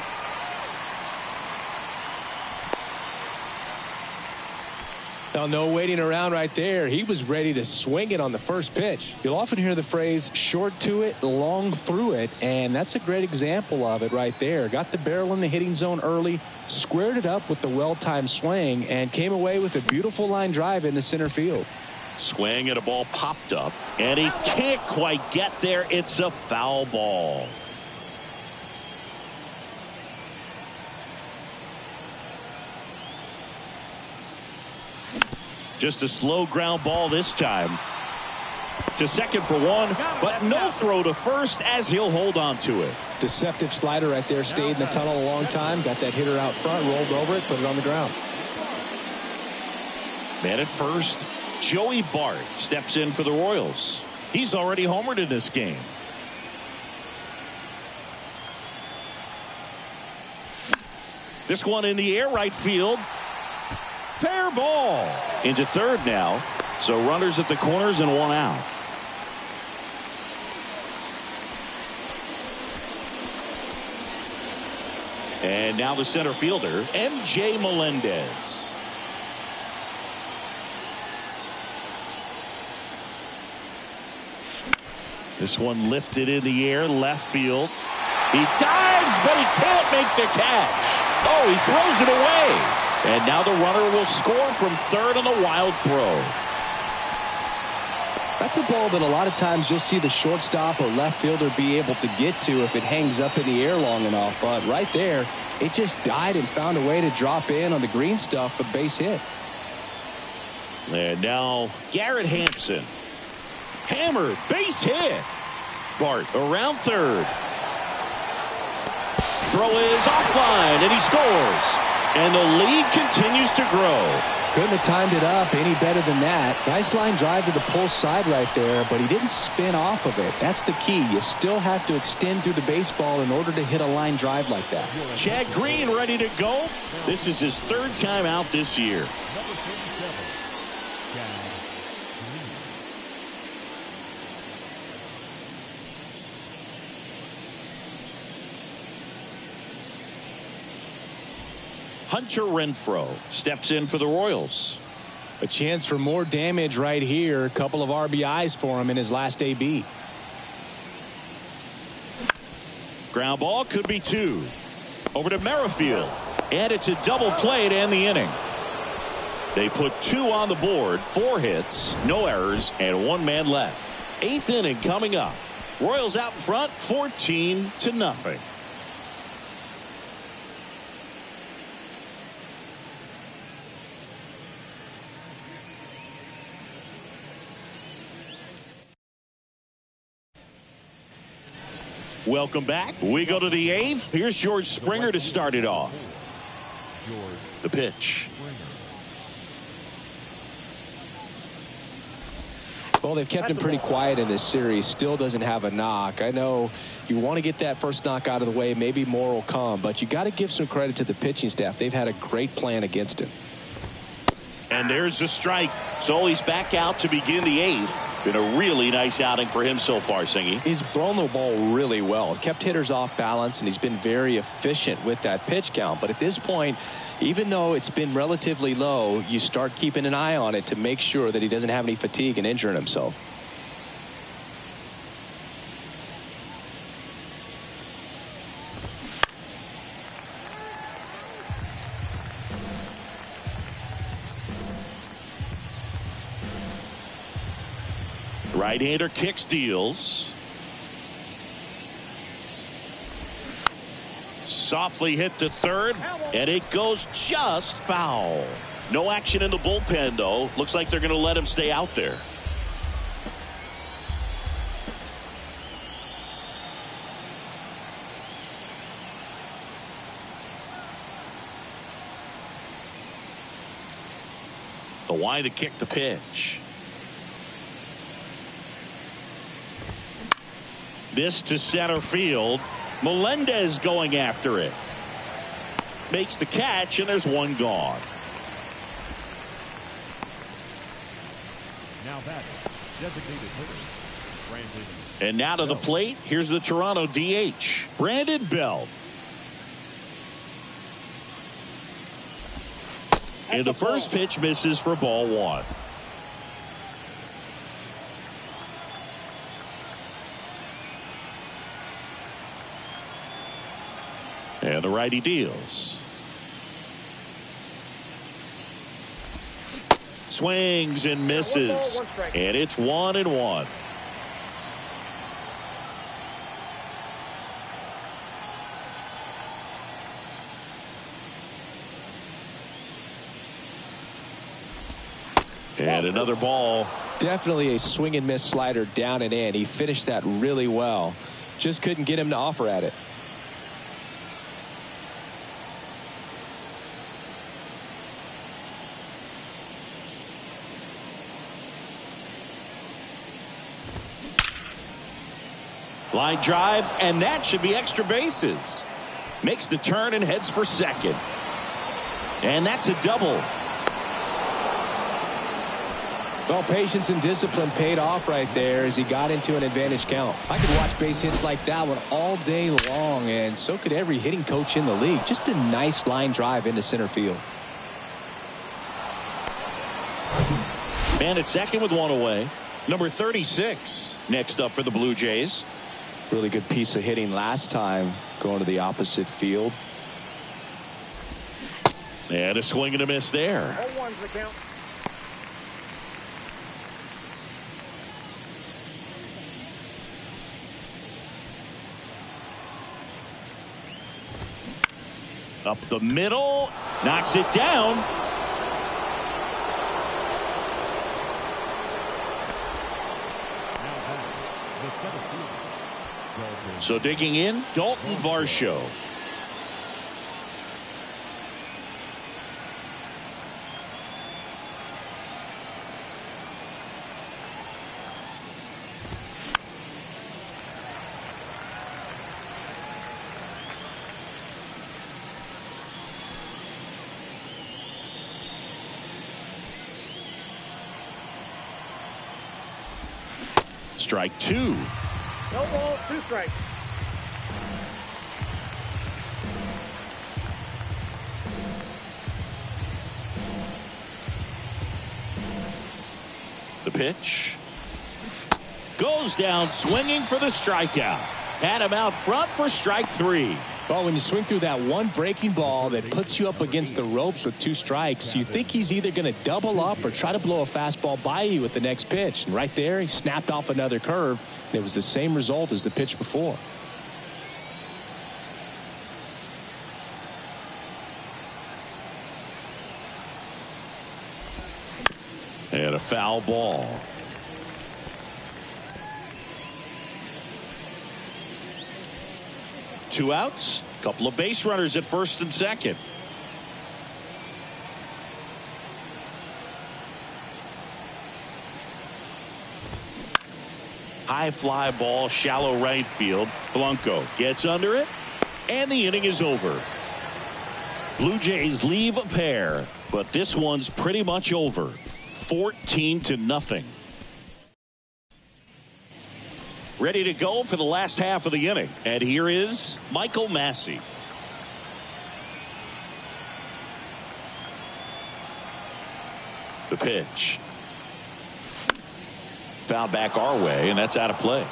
Now, no waiting around right there. He was ready to swing it on the first pitch. You'll often hear the phrase short to it, long through it, and that's a great example of it right there. Got the barrel in the hitting zone early, squared it up with the well-timed swing, and came away with a beautiful line drive into center field. Swing and a ball popped up, and he can't quite get there. It's a foul ball. Just a slow ground ball this time. To second for one, but no throw to first as he'll hold on to it. Deceptive slider right there. Stayed in the tunnel a long time. Got that hitter out front, rolled over it, put it on the ground. Man at first. Joey Bart steps in for the Royals. He's already homered in this game. This one in the air, right field. Fair ball. Into third now. So runners at the corners and one out. And now the center fielder, M.J. Melendez. This one lifted in the air, left field. He dives, but he can't make the catch. Oh, he throws it away. And now the runner will score from third on the wild throw. That's a ball that a lot of times you'll see the shortstop or left fielder be able to get to if it hangs up in the air long enough. But right there, it just died and found a way to drop in on the green stuff for base hit. And now Garrett Hampson. Hammered, base hit. Bart around third. Throw is offline, and he scores. And the lead continues to grow. Couldn't have timed it up any better than that. Nice line drive to the pull side right there, but he didn't spin off of it. That's the key. You still have to extend through the baseball in order to hit a line drive like that. Chad Green ready to go. This is his third time out this year. Number 37, Chad Green. Hunter Renfroe steps in for the Royals. A chance for more damage right here. A couple of RBIs for him in his last AB. Ground ball could be 2. Over to Merrifield. And it's a double play to end the inning. They put 2 on the board, 4 hits, no errors, and 1 man left. 8th inning coming up. Royals out in front, 14-0. Welcome back. We go to the 8th. Here's George Springer to start it off. George The pitch. Springer. Well, they've kept him pretty quiet in this series. Still doesn't have a knock. I know you want to get that first knock out of the way. Maybe more will come, but you got to give some credit to the pitching staff. They've had a great plan against him. And there's the strike. So he's back out to begin the 8th. Been a really nice outing for him so far, Singy. He's thrown the ball really well. Kept hitters off balance, and he's been very efficient with that pitch count. But at this point, even though it's been relatively low, you start keeping an eye on it to make sure that he doesn't have any fatigue and injuring himself. Right-hander kicks, deals. Softly hit to third, and it goes just foul. No action in the bullpen, though. Looks like they're going to let him stay out there. The wide to kick the pitch. This to center field. Melendez going after it. Makes the catch, and there's 1 gone. Now that designated hitter, Brandon. And now to the plate. Here's the Toronto DH, Brandon Belt. And the first pitch misses for ball 1. And the righty deals. Swings and misses. And it's 1-1. And another ball. Definitely a swing and miss slider down and in. He finished that really well. Just couldn't get him to offer at it. Line drive, and that should be extra bases. Makes the turn and heads for second. And that's a double. Well, patience and discipline paid off right there as he got into an advantage count. I could watch base hits like that one all day long, and so could every hitting coach in the league. Just a nice line drive into center field. Man at second with 1 away. Number 36 next up for the Blue Jays. Really good piece of hitting last time going to the opposite field. And a swing and a miss there. 0-1's the count. Up the middle, knocks it down. So digging in, Dalton Varsho. Strike two. No ball, 2 strikes. The pitch. Goes down swinging for the strikeout. Had him out front for strike three. Well, when you swing through that one breaking ball that puts you up against the ropes with 2 strikes, you think he's either going to double up or try to blow a fastball by you with the next pitch. And right there, he snapped off another curve, and it was the same result as the pitch before. And a foul ball. Two outs, couple of base runners at first and second. High fly ball, shallow right field. Blanco gets under it, and the inning is over. Blue Jays leave a pair, but this one's pretty much over. 14-0. Ready to go for the last half of the inning. And here is Michael Massey. The pitch. Foul back our way, and that's out of play.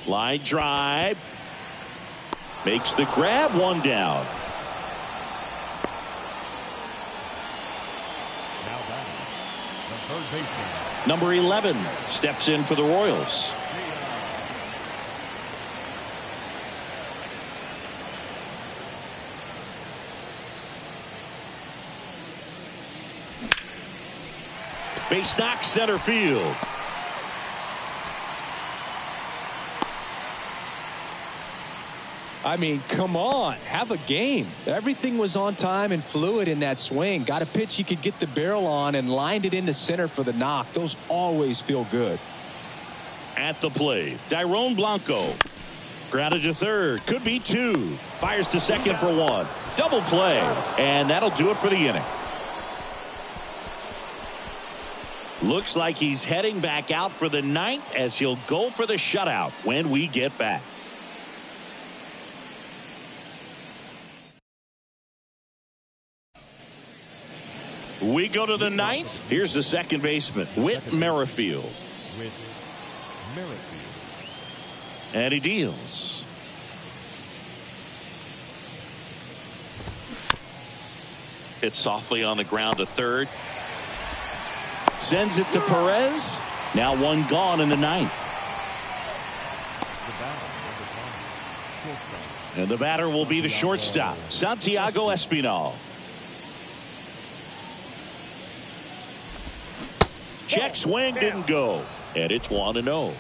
Line drive. Makes the grab, 1 down. Number 11 steps in for the Royals. Base knock, center field. I mean, come on, have a game. Everything was on time and fluid in that swing. Got a pitch you could get the barrel on and lined it into center for the knock. Those always feel good. At the plate, Tyrone Blanco. Grounded to third. Could be 2. Fires to second for 1. Double play. And that'll do it for the inning. Looks like he's heading back out for the 9th as he'll go for the shutout when we get back. We go to the 9th. Here's the second baseman, Whit Merrifield. And he deals. Hits softly on the ground to third. Sends it to Perez. Now 1 gone in the 9th. And the batter will be the shortstop, Santiago Espinal. Check swing, didn't go. And it's 1-0.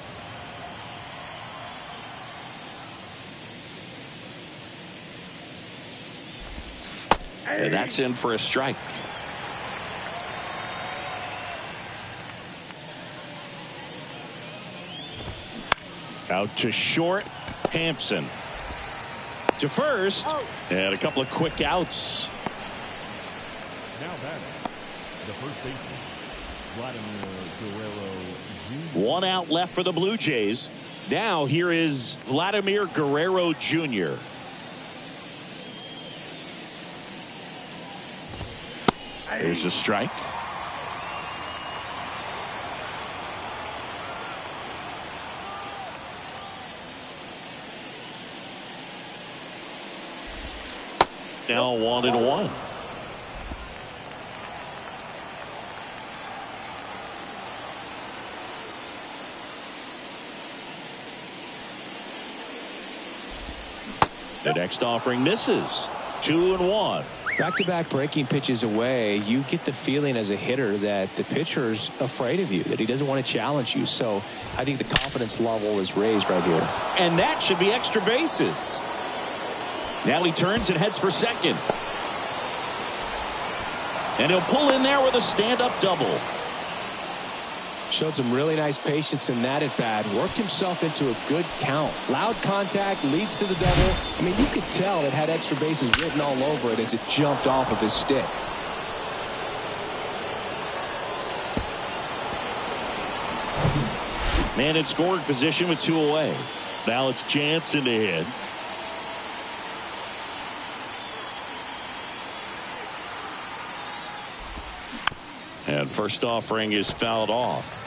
And that's in for a strike. Out to short, Hampson. To first, and a couple of quick outs. Now batting, the first baseman, Vladimir Guerrero Jr. 1 out left for the Blue Jays. Now here is Vladimir Guerrero Jr. There's a strike. Now 1-1. The next offering misses. 2-1. Back-to-back breaking pitches away, you get the feeling as a hitter that the pitcher's afraid of you, that he doesn't want to challenge you. So I think the confidence level is raised right here. And that should be extra bases. Now he turns and heads for second. And he'll pull in there with a stand-up double. Showed some really nice patience in that at bat. Worked himself into a good count. Loud contact leads to the double. I mean, you could tell it had extra bases written all over it as it jumped off of his stick. Man in scoring position with 2 away. Now it's Jansen to hit. And first offering is fouled off.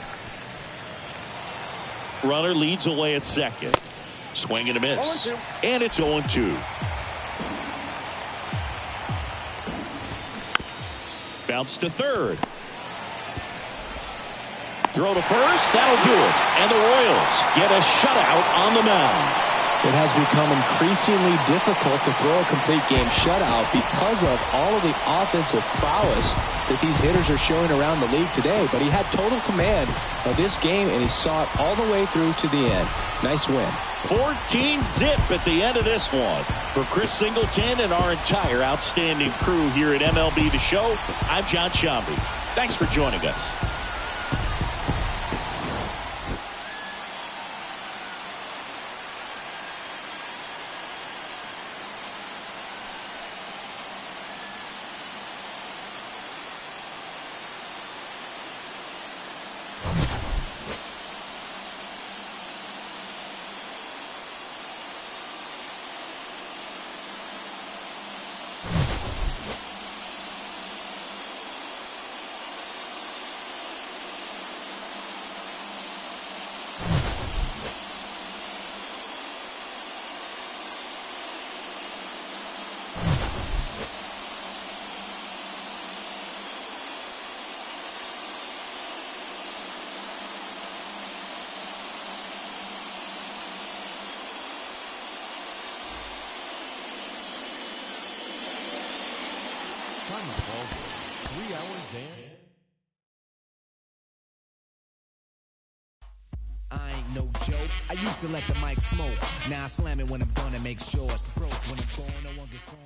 Runner leads away at second. Swing and a miss. And it's 0-2. Bounce to third. Throw to first. That'll do it. And the Royals get a shutout on the mound. It has become increasingly difficult to throw a complete game shutout because of all of the offensive prowess that these hitters are showing around the league today. But he had total command of this game, and he saw it all the way through to the end. Nice win. 14-zip at the end of this one. For Chris Singleton and our entire outstanding crew here at MLB The Show, I'm John Sciambi. Thanks for joining us. Time of ball game, 3 hours and... I ain't no joke. I used to let the mic smoke. Now I slam it when I'm done and make sure it's broke. When I'm gone, no one gets on.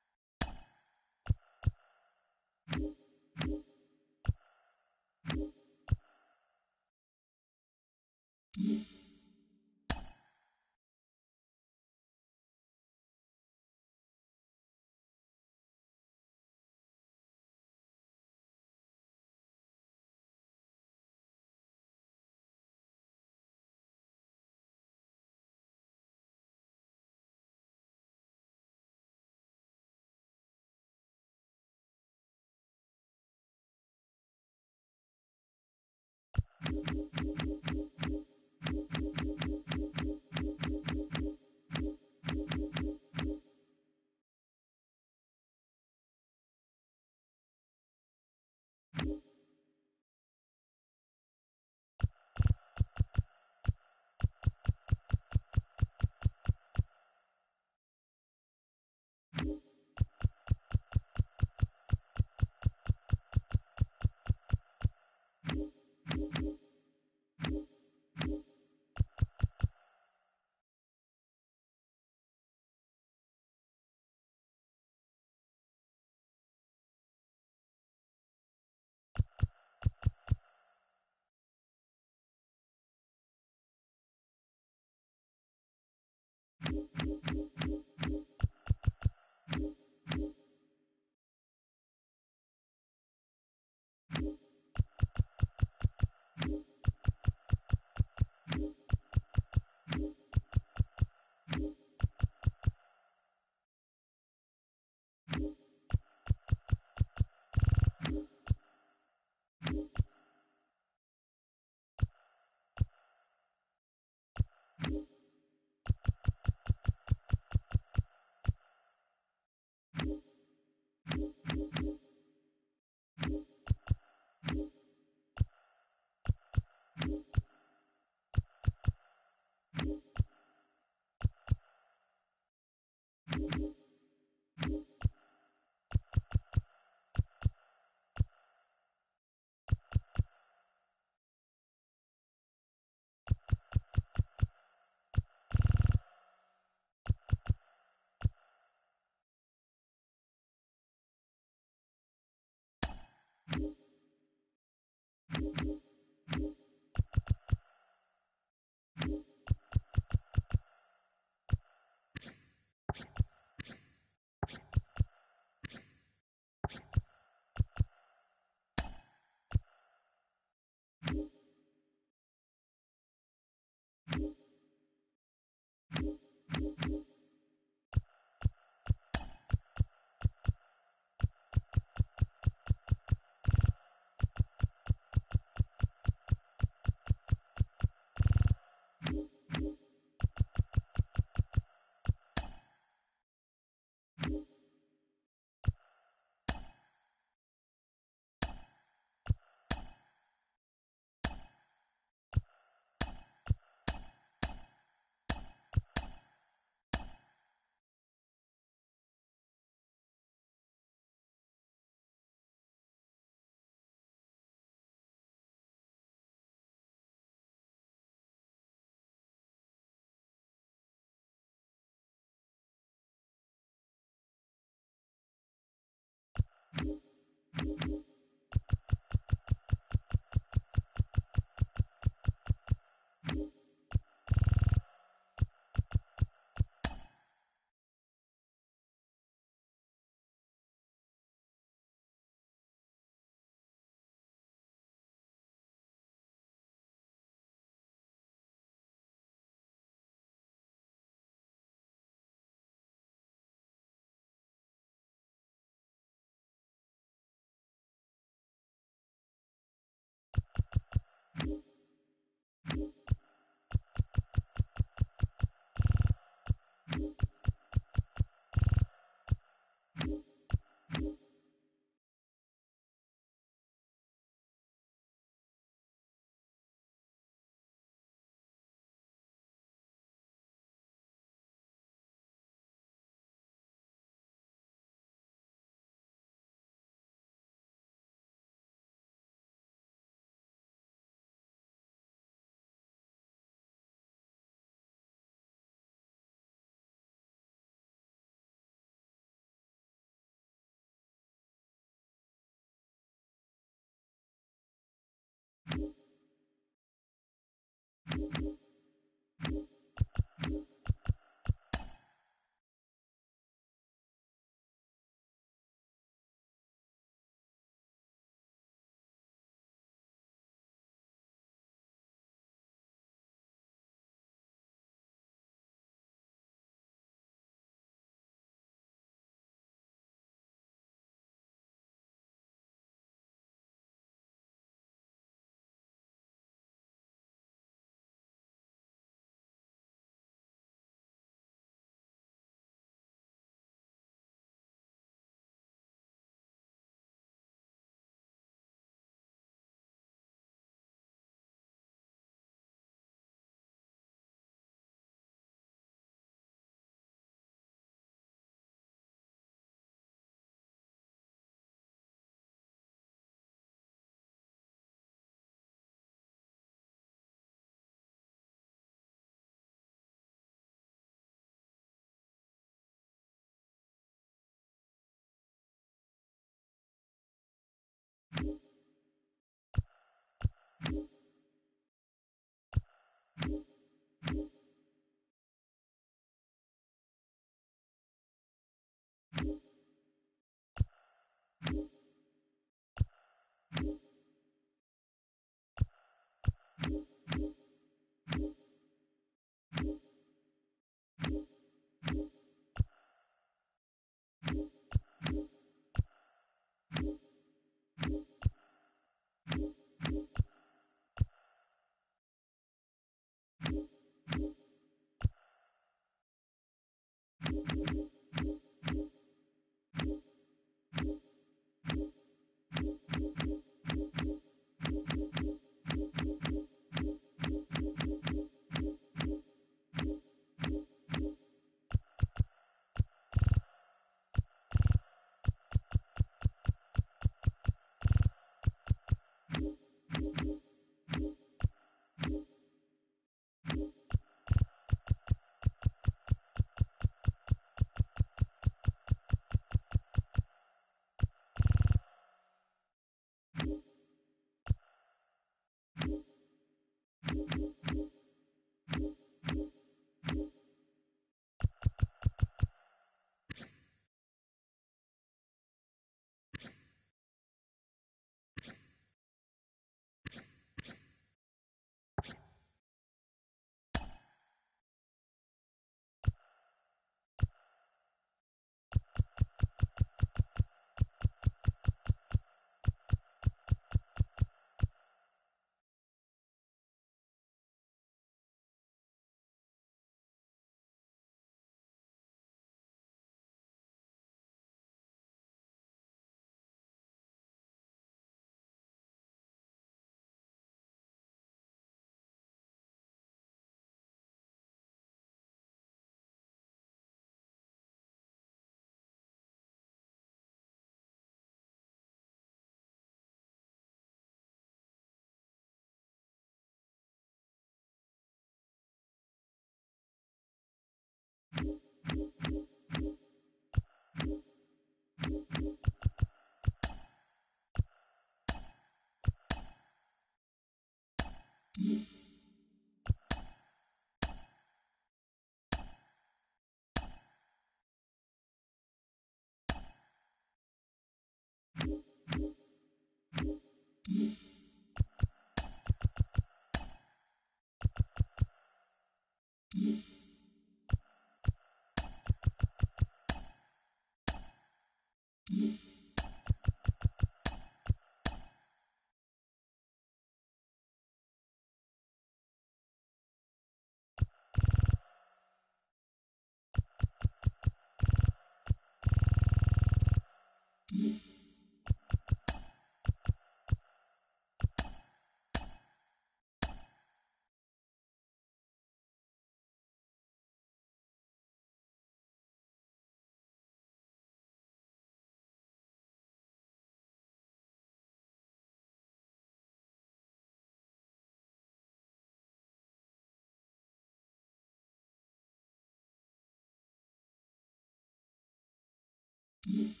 you.